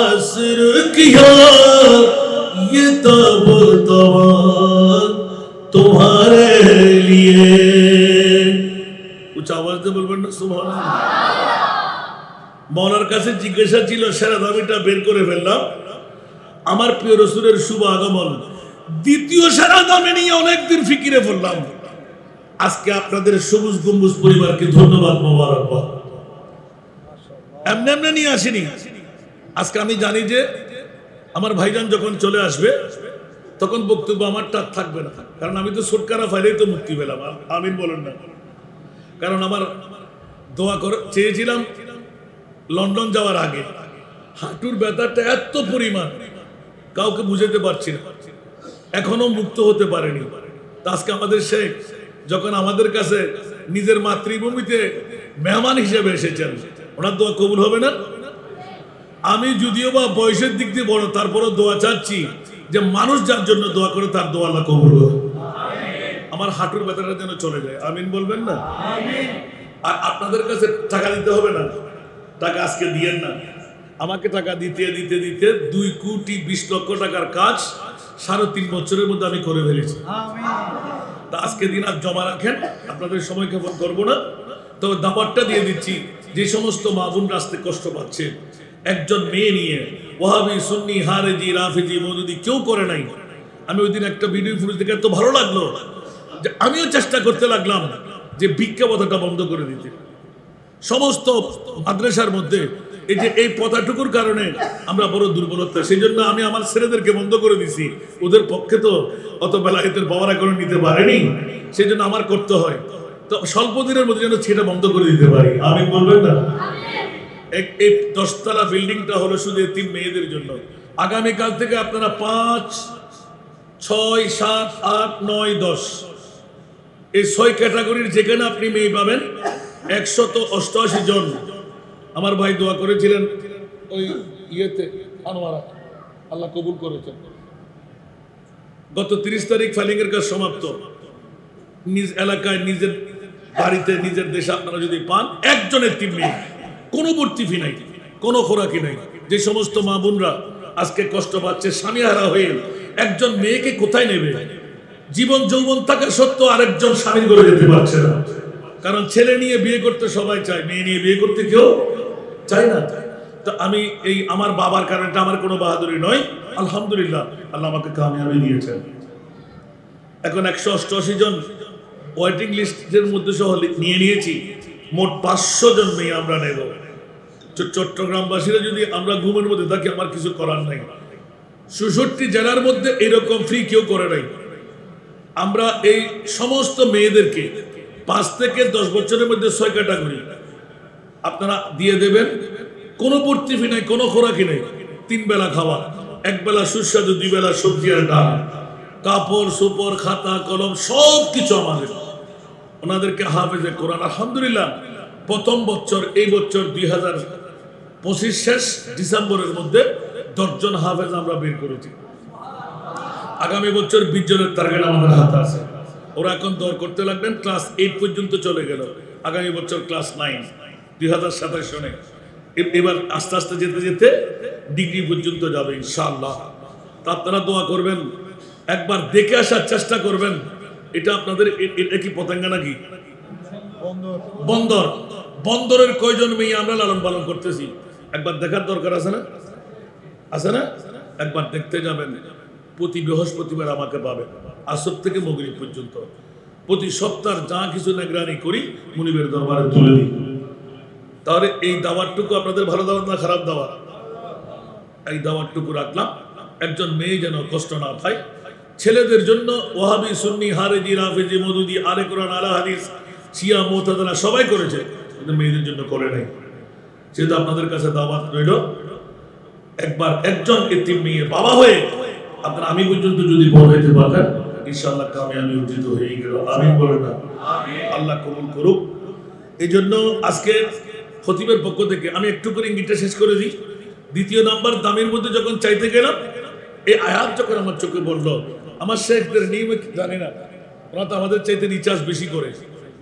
असर किया ये तब तवा तुम्हारे लिए उच्च आवाज দিয়ে বলবেন না সুবহানাল্লাহ মওলার কাছে জিজ্ঞাসা ছিল সেরা দাবিটা বের করে ফেললাম আমার প্রিয় রাসূলের শুভ আগমন দ্বিতীয় সেরা দাবি নিয়ে অনেক দিন ফিকিরে পড়লাম আজকে আপনাদের সবুজ গম্বুজ পরিবারকে ধন্যবাদ মোবারকবাদ এমনি এমনি নিয়ে আসেনি আজকে আমি জানি যে আমার ভাইজান যখন চলে আসবে তখন বক্তব্য আমারটা থাকবে না কারণ আমি তো ছুটকারা ফাইলেই তো মুক্তি পেলাম আমিন বলেন না কারণ আমার দোয়া করে চেয়েছিলাম লন্ডন যাওয়ার আগে হাঁটুর ব্যথাটা এত পরিমাণ কাউকে বুঝাতে পারছি না এখনো মুক্ত হতে পারেনি আজকে আমাদের শেখ যখন আমাদের কাছে নিজের মাতৃভূমিতে মেহমান হিসেবে এসেছেন ওনার দোয়া কবুল হবে না আমি যদিও বা বয়সের দিক দিয়ে বড় তারপরও দোয়া চাচ্ছি যে মানুষ যার জন্য দোয়া করে তার দোয়া আল্লাহ কবুল করে আমার হাঁটুর ব্যথাটা যেন চলে যায় আমিন বলবেন না আর আপনাদের কাছে টাকা দিতে হবে না টাকা আজকে দিয়েন না আমাকে টাকা দিতে দিতে দিতে 2 কোটি 20 লক্ষ টাকার কাজ 3.5 বছরের মধ্যে আমি করে ফেলেছি তা আজকে দিন আর জমা রাখেন আপনাদের সময় ক্ষেপণ করবো না তবে দাবারটা দিয়ে দিচ্ছি যে সমস্ত মা বোন রাস্তায় কষ্ট পাচ্ছে একজন মেয়ে নিয়ে ওয়াহাবি সুন্নি হারেজি রাফিজি মওদুদি কেউ করে নাই আমি ওই দিন একটা ভিডিও ফুটেজ দেখে এত ভালো লাগলো যে আমিও চেষ্টা করতে লাগলাম যে ভিক্ষা প্রথাটা বন্ধ করে দিতে সমস্ত মাদ্রাসার মধ্যে এই যে এই প্রথাটুকুর কারণে আমরা বড় দুর্বলতা সেই জন্য আমি আমার ছেলেদেরকে বন্ধ করে দিছি ওদের পক্ষে তো অত বেলায়েতের বাবারা করে নিতে পারেনি সেই জন্য আমার করতে হয় তো স্বল্প দিনের মধ্যে যেন সেটা বন্ধ করে দিতে পারি আমি বলবেন না এই 10 তলা বিল্ডিংটা হলো শুধু এতিম মেয়েদের জন্য আগামীকাল থেকে আপনারা 5, 6, 7, 8, 9, 10 এই 6 ক্যাটাগরির যেখানে আপনি মেয়ে পাবেন 188 জন আমার ভাই দোয়া করেছিলেন ওই ইয়েতে আনোয়ারা আল্লাহ কবুল করেছেন গত 30 তারিখ ফাইলিং এর কাজ সমাপ্ত নিজ এলাকায় নিজের বাড়িতে নিজের দেশে আপনারা যদি পান একজনের টিম নেই কোনো ভর্তি ফি নাই কোনো খোরাকি নাই যে সমস্ত মা বোনরা আজকে কষ্ট পাচ্ছে স্বামী হারা হয়ে একজন মেয়েকে কোথায় নেবে জীবন যৌবন থাকা সত্ত্বেও আরেকজন স্বামীর করে যেতে পারছে না কারণ ছেলে নিয়ে বিয়ে করতে সবাই চায় মেয়ে নিয়ে বিয়ে করতে কেউ চায় না তো আমি এই আমার বাবার কারণটা আমার কোনো বাহাদুরি নয় আলহামদুলিল্লাহ আল্লাহ আমাকে কামিয়াবি দিয়েছেন এখন 188 জন ওয়েটিং লিস্টের মধ্যে সহ নিয়ে নিয়েছি মোট 500 জন মেয়ে আমরা নেব চট্টগ্রামবাসীরা যদি আমরা ঘুমের মধ্যে থাকি আমার কিছু করার নাই 66 জেলার মধ্যে এরকম ফ্রি কেউ করে নাই আমরা এই সমস্ত মেয়েদেরকে 5 থেকে 10 বছরের মধ্যে 6 ক্যাটাগরি আপনারা দিয়ে দেবেন। কোনো ভর্তি ফি নাই, কোনো খোরাকি নেই, 3 বেলা খাওয়া, 1 বেলা সুস্বাদু, 2 বেলা সবজি আর ডাল, কাপড় সুপড় খাতা কলম সব কিছু আমাদের। ওনাদেরকে হাফেজে কোরআন আলহামদুলিল্লাহ প্রথম বছর এই বছর 2025 শেষ ডিসেম্বরের মধ্যে 10 জন হাফেজ আমরা বের করেছি। আগামী বছর 20 জনের টার্গেট আমাদের হাতে আছে। ওরা এখন দৌড় করতে লাগবেন, ক্লাস 8 পর্যন্ত চলে গেল, আগামী বছর ক্লাস 9 2027 সনে। এবার আস্তে আস্তে যেতে যেতে ডিগ্রি পর্যন্ত যাবে ইনশাআল্লাহ। তা আপনারা দোয়া করবেন, একবার দেখে আসার চেষ্টা করবেন। এটা আপনাদের এটা কি পতেঙ্গা নাকি বন্দর? বন্দরের কয়জন মেয়ে আমরা লালন পালন করতেছি একবার দেখার দরকার আছে না? আছে না? একবার দেখতে যাবেন। প্রতি বৃহস্পতিবার আমাকে পাবেন আসর থেকে মাগরিব পর্যন্ত। প্রতি সপ্তাহ যা কিছু নিগরানি করি মুনিবের দরবারে তুলে দিই। তাহলে এই দাওয়াতটুকু আপনাদের ভালো দাওয়াত না খারাপ দাওয়াত? এই দাওয়াতটুকু রাখলাম, একজন মেয়ে যেন কষ্ট না পায়। ছেলেদের জন্য ওয়াহাবি, সুন্নি, হারেজি, রাফেজি, মদুদি, আলে কোরআন, আলা হাদিস, শিয়া, মুতাজিলা সবাই করেছে, কিন্তু মেয়েদের জন্য করে নাই। সেটা আপনাদের কাছে দাওয়াত রইল, একবার একজন এতিম মেয়ে বাবা হয়ে আপনারা আমি পর্যন্ত যদি পৌঁছাইতে পারেন ইনশাআল্লাহ কামিয়াবি অর্জিত হয়ে গেল। আমিন বলেন না? আল্লাহ কবুল করুক। এই জন্য আজকে খতিবের পক্ষ থেকে আমি একটু করে ইঙ্গিতটা শেষ করে দিই। 2 নাম্বার দামের মধ্যে যখন চাইতে গেলাম, এই আয়াত যখন আমার চোখে বলল, আমার শেখদের নিয়ম জানি না, ওরা তো আমাদের চাইতে রিচার্জ বেশি করে,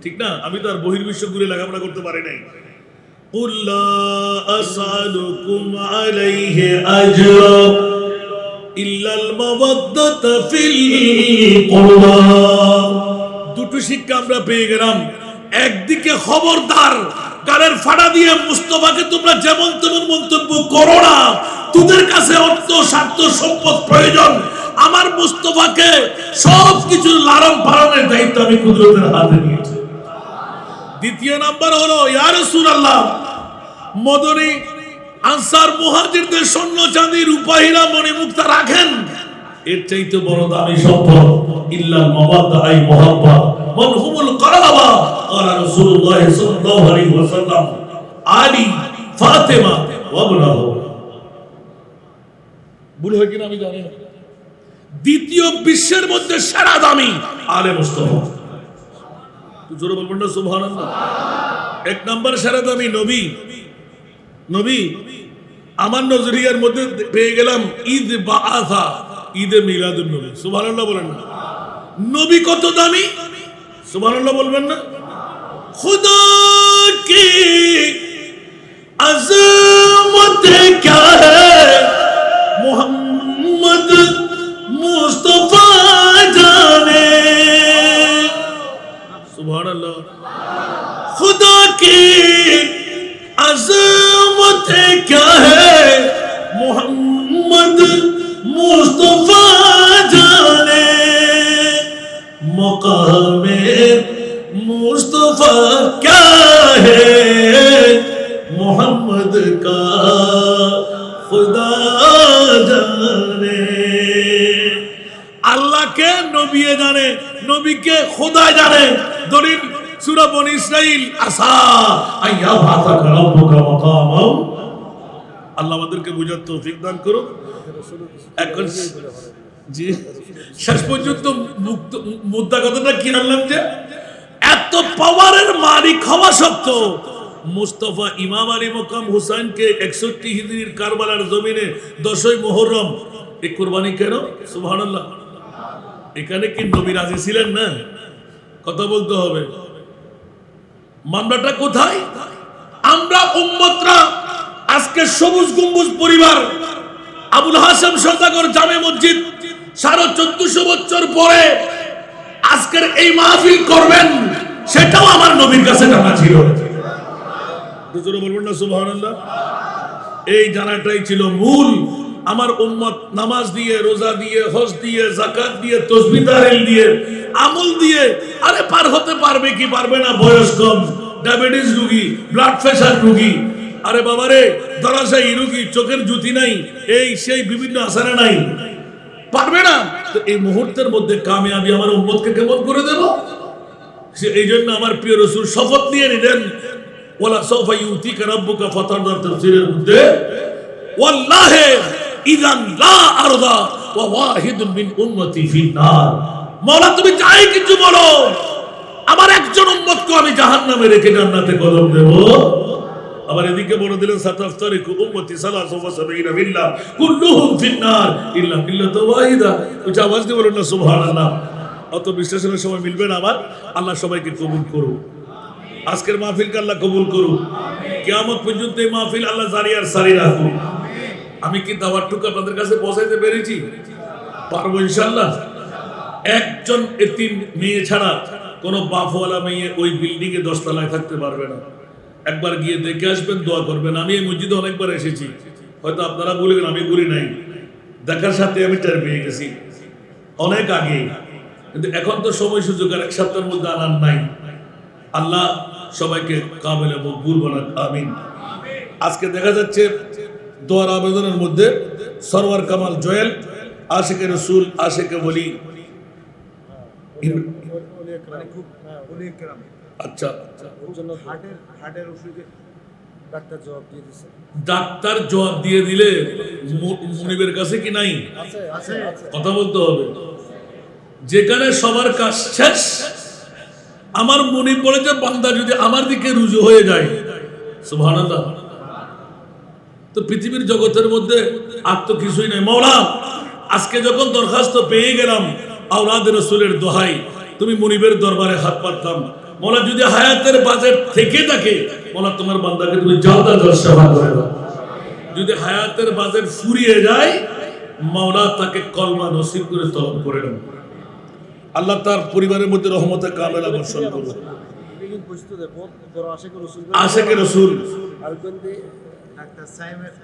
ঠিক না? আমি তো আর বহির্বিশ্ব ঘুরে লেখাপড়া করতে পারি নাই। قُلْ لَا أَسْأَلُكُمْ عَلَيْهِ أَجْرًا إِلَّا الْمَوَدَّةَ فِي الْقُرْبَى। দুটো শিক্ষা আমরা পেয়ে গেলাম। একদিকে খবরদার, গালের ফাড়া দিয়ে মুস্তাফাকে তোমরা যেমন তেমন মন্তব্য করো না। তোদের কাছে অর্থ, স্বার্থ, সম্পদ প্রয়োজন, আমার মুস্তাফাকে সব কিছু লালন পালনের দায়িত্ব আমি কুদরতের হাতে নিয়েছি। 2 নাম্বার হলো ইয়া রাসূলুল্লাহ, মদনী আনসার মুহাজিরদের স্বর্ণ চাঁদি রূপা হীরা মণিমুক্তা রাখেন, এর চাইতে বড় দামি সম্পদ ইল্লাল মাওয়াদ্দা আই মুহাব্বা মানহুমুল কারাবা। ক্বালা রাসূলুল্লাহ সাল্লাল্লাহু আলাইহি ওয়াসাল্লাম আলী, ফাতেমা ওয়া ইবনাহু। ভুল হয় কিনা আমি জানি না। দ্বিতীয় বিশ্বের মধ্যে সেরা দামি আলে মুস্তাফা। জোরে বলবেন না সুবহানাল্লাহ? 1 নাম্বার সেরা দামি নবী। নবী আমার নজরিয়ার মধ্যে পেয়ে গেলাম ঈদ বাআসা, ঈদে মিলাদুন নবী। সুবহানাল্লাহ বলেন না? নবী কত দামি, সুবহানাল্লাহ বলবেন না? খুদা কি আযমত ক্যা হ্যায় মুহাম্মদ মুস্তাফা জানে। সুবহানাল্লাহ। खुदा की अज़मत क्या है मोहम्मद मुस्तफा जाने। मकामे मुस्तफा क्या है मोहम्मद का खुदा जाने। अल्लाह के नबी जाने, नबी के खुदा जाने। दलील সূরা বনী ইসরাইল, আসা আইয়া ভাতা রাব্বুকা মাকামাও। আল্লাহ আমাদেরকে বুঝার তৌফিক দান করুন। এখন জি শেষ পর্যন্ত মুদ্রা কথাটা কি আনলাম যে এত পাওয়ারের মালিক হওয়া সত্ত্বেও মুস্তাফা ইমাম আলী মকাম হুসাইনকে 61 হিজরির কারবালার জমিনে 10ই মুহররম এই কুরবানি কেন? সুবহানাল্লাহ। এখানে কি নবী রাজি ছিলেন না? কথা বলতে হবে। মামলাটা কোথায়? আমরা উম্মতরা আজকে সবুজ গম্বুজ পরিবার আবুল হাসেম সওদাগর জামে মসজিদ 1450 বছর পরে আজকের এই মাহফিল করবেন, সেটাও আমার নবীর কাছে জানা ছিল। দুজনে বলবেন না সুবহানাল্লাহ? এই জানাটাই ছিল মূল। আমার উম্মত নামাজ দিয়ে, রোজা দিয়ে, হজ দিয়ে, যাকাত দিয়ে, তাসবিহ তাহলিল দিয়ে, আমল দিয়ে আরে পার হতে পারবে কি পারবে না? বয়স কম, ডায়াবেটিস রোগী, ব্লাড প্রেসার রোগী, আরে বাবারে ধরাশায়ী রোগী, চোখের জ্যোতি নাই, এই সেই বিভিন্ন আসারা নাই, পারবে না। তো এই মুহূর্তের মধ্যে কামিয়াবি আমার উম্মতকে কেমন করে দেব? এই জন্য আমার প্রিয় রাসূল শপথ নিয়ে নিলেন, ওয়ালা সাউফা ইউতিকা রাব্বুকা ফাতারদার তাফসীরের মধ্যে, ওয়াল্লাহি ইযান লা আরদা ওয়া ওয়াহিদুন মিন উম্মতি ফিন নার। মাওলা তুমি যাই কিছু বলো, আমার একজন উম্মতকে আমি জাহান্নামে রেখে জান্নাতে কদম দেব। আবার এদিকে বলে দিলেন সাতাফতারিকু উম্মতি সালাসা ওয়া সাবঈনা মিল্লাহ কুল্লুহুম ফিন নার ইল্লা মিল্লাতান ওয়াহিদা। উচ্চ আওয়াজ দিয়ে বলুন না সুবহানাল্লাহ। অত বিশ্লেষণের সময় মিলবে না আমার। আল্লাহ সবাইকে কবুল করুন, আজকের মাহফিলকে আল্লাহ কবুল করুন, কিয়ামত পর্যন্ত এই মাহফিল আল্লাহ জারি আর সারি রাখুন। আমি কি দাওয়াতটুকু আপনাদের কাছে পৌঁছাইতে পেরেছি? পারবো ইনশাআল্লাহ। একজন এতিম মেয়ে ছাড়া কোনো বাপওয়ালা মেয়ে ওই বিল্ডিং এ 10 তলায় থাকতে পারবে না। একবার গিয়ে দেখে আসবেন, দোয়া করবেন। আমি এই মসজিদে অনেকবার এসেছি, হয়তো আপনারা বলে গেলেন, আমি বলি নাই। দেখার সাথে আমি টের পেয়ে গেছি অনেক আগে, কিন্তু এখন তো সময় সুযোগ আর এক সপ্তাহের মধ্যে আনার নাই। আল্লাহ সবাইকে কাবিলে মকবুল বানাক, আমিন। আজকে দেখা যাচ্ছে দোয়ার আবেদনের মধ্যে সরওয়ার কামাল জয়েল, আশিকে রসুল, আশিকে ওলি, আচ্ছা ডাক্তার জবাব দিয়ে দিলে মুনিবের কাছে কি নাই? কথা বলতে হবে। যেখানে সবার কাজ শেষ, আমার মুনিব বলে যে বান্দা যদি আমার দিকে রুজু হয়ে যায়, সুবহানাল্লাহ, তো পৃথিবীর জগতের মধ্যে আর তো কিছুই নাই। মাওলা আজকে যখন দরখাস্ত পেয়ে গেলাম, আওলাদ রাসূলের দোহাই, তুমি মুনিবের দরবারে হাত পাতলাম। মাওলা যদি হায়াতের বাজেট থেকে থাকে, মাওলা তোমার বান্দাকে তুমি জালদা সেবা করে দাও। যদি হায়াতের বাজেট ফুরিয়ে যায়, মাওলা তাকে কলমা নসিব করে তলব করে দাও। আল্লাহ তার পরিবারের মধ্যে রহমতে কামেলা বর্ষণ করুন। আশিকে রাসূল ডাক্তার সাইমের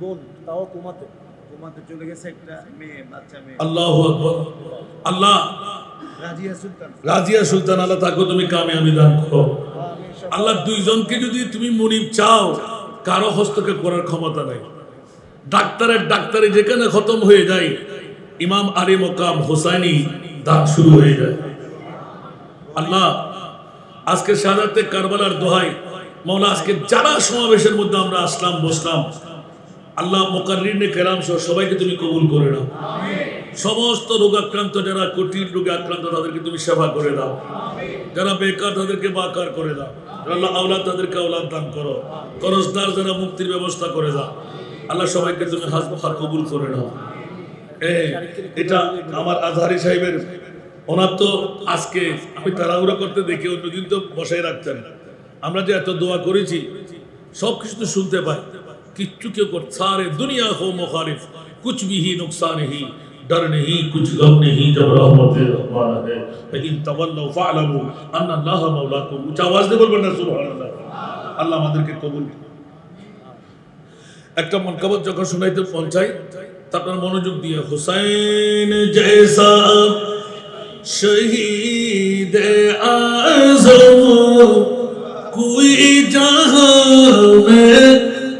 বোন, তাও কোমাতে চলে গেছে, একটা মেয়ে, বাচ্চা মেয়ে। আল্লাহু আকবার। আল্লাহ রাজিয়া সুলতান, আল্লাহ তাকে তুমি কামিয়াবি দান করো। আল্লাহ দুইজনকে যদি তুমি মুনিব চাও, কারো হস্তক্ষেপ করার ক্ষমতা নাই। ডাক্তারি যেখানে খতম হয়ে যায়, ইমাম আলী মকাম হোসাইনি দান শুরু হয়ে যায়। আল্লাহ আজকে শাহাদাতে কারবালার দোহাই, মাওলা আজকে যারা সমাবেশের মধ্যে আমরা আসলাম বসলাম, আল্লাহ মুকাররিনে কেরাম সহ সবাইকে তুমি কবুল করে নাও। সমস্ত রোগাক্রান্ত যারা কঠিন রোগে আক্রান্ত, তাদেরকে তুমি সেবা করে দাও। যারা বেকার তাদেরকে বাকার করে দাও। আল্লাহ আওলাদ তাদেরকে আওলাদ দান করো। করজদার যারা মুক্তির ব্যবস্থা করে দাও। আল্লাহ সবাইকে তুমি হাজবহার কবুল করে নাও। এটা আমার আজহারি সাহেবের, ওনার তো আজকে আমি তাড়াহুড়া করতে দেখি, অন্যদিন তো বসাই রাখতেন। আমরা যে এত দোয়া করেছি সবকিছু তো শুনতে পাই, কিচ্ছু কেউ করতে সারে দুনিয়া হো মুখালিফ, কুছ ভি হি নুকসান হি, डर नहीं कुछ गम नहीं जब रहमत रहमान है लेकिन तवल्लु फालमु अन्न अल्लाह मौलाकुम। উচ্চ আওয়াজ দিয়ে বলবেন না সুবহানাল্লাহ। আল্লাহ আমাদেরকে কবুল। একটা মনকাবত যখন শোনাইতে মন চাই, তারপর মনোযোগ দিয়ে, হুসাইন জैसा शहीद आज़म कोई जहां में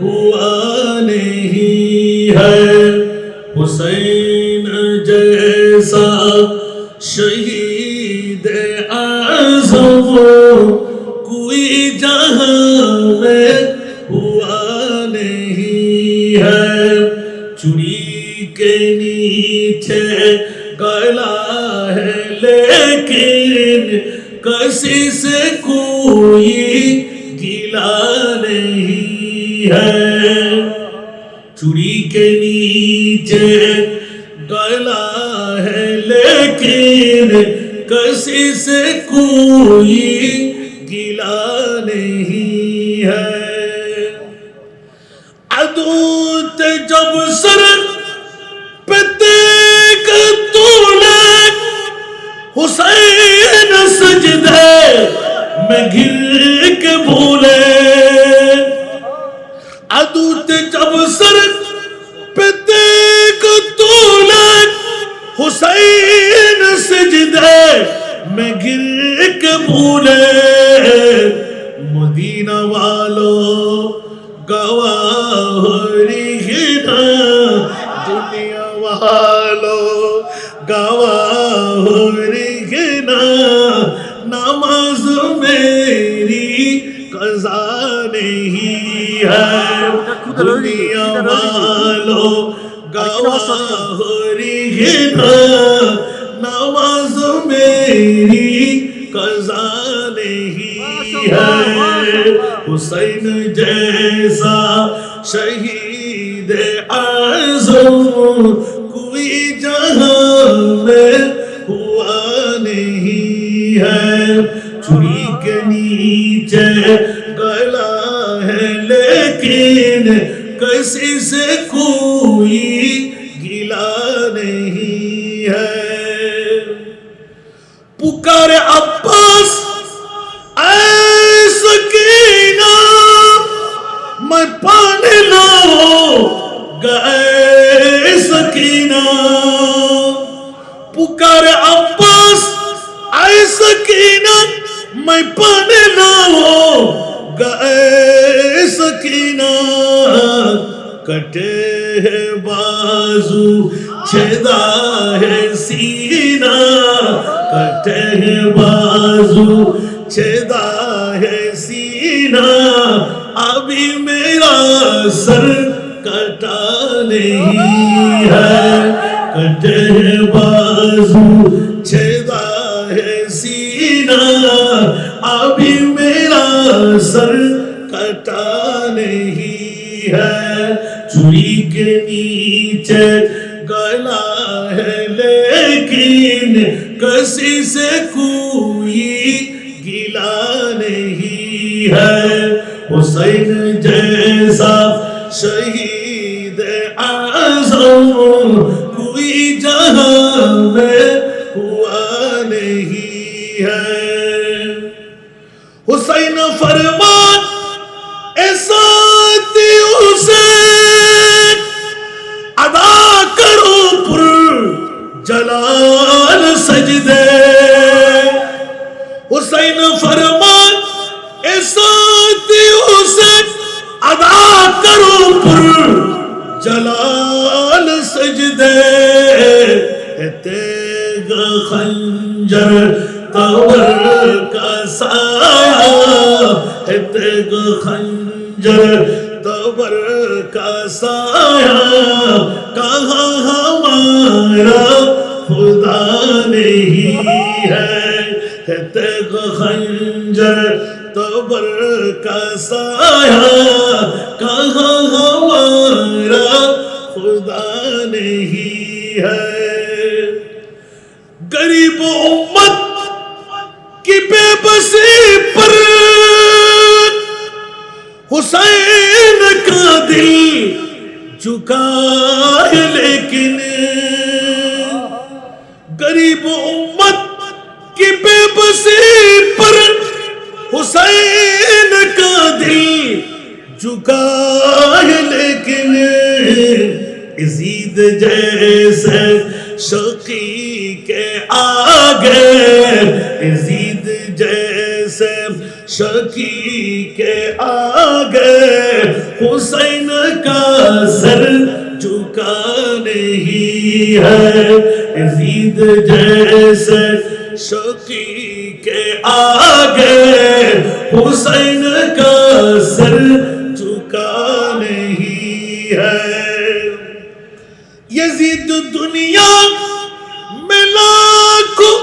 हुआ नहीं है, हुसैन जैसा शहीद आज़म कोई जहां में हुआ नहीं है, चुड़ी के नीचे गला है लेकिन किसी से कोई गिला नहीं है, चूड़ी के नीचे गला है लेकिन किसी से कोई गिला नहीं है, अदूत जब सर पे देख तूने हुसैन सजदे में गिर के भूले, अदूत जब सर पे देख तूने हुसैन सजदे में गिर के भूले, मदीना वालों गवाह रही ना दुनिया वालों رہنا نماز میری قضا نہیں ہے دنیا والوں گواہ رہنا نماز میری قضا نہیں ہے حسین جیسا شہید اعظم کوئی جہاں میں ہوا نہیں ہے چوری کے نیچے گلا ہے لیکن کسی سے کوئی گلا نہیں ہے پکار عباس اے سکینہ میں پانے لاؤں گئے سکینہ پکار عباس اے سکینہ میں پانے لاؤں گئے سکینہ کٹے ہے بازو چھیدا ہے سینہ کٹے ہے بازو چھیدا ہے سینہ ابھی میرا سر کٹا نہیں ہے کٹے ہے بازو چھیدا ہے سینہ ابھی میرا سر کٹا نہیں ہے چوری کے نیچے گلا ہے لیکن کسی سے کوئی گلا نہیں ہے حسین جیسا شہید اعظم کوئی جہاں میں ہوا نہیں ہے حسین فرمان ایسا سے ادا کرو پر جلال سجدے حسین فرمان ایسا سے ادا کرو پر جلال سجدے تیغ خنجر تور کا سایہ تیغ خنجر تور کا سایہ کہاں ہمارا خدا نہیں ہے تیغ خنجر تور کا سایہ کہاں ہمارا خدا نہیں ہے غریب امت کی بے بسی پر حسین کا دل جھکا ہے لیکن غریب امت کی بے بسی پر حسین کا دل جھکا ہے لیکن یزید جیسے شقی کے آگے یزید جیسے شقی کے آگے حسین کا سر جھکا نہیں ہے یزید جیسے شقی کے آگے حسین کا سر جھکا نہیں ہے یزید دنیا میں لاکھوں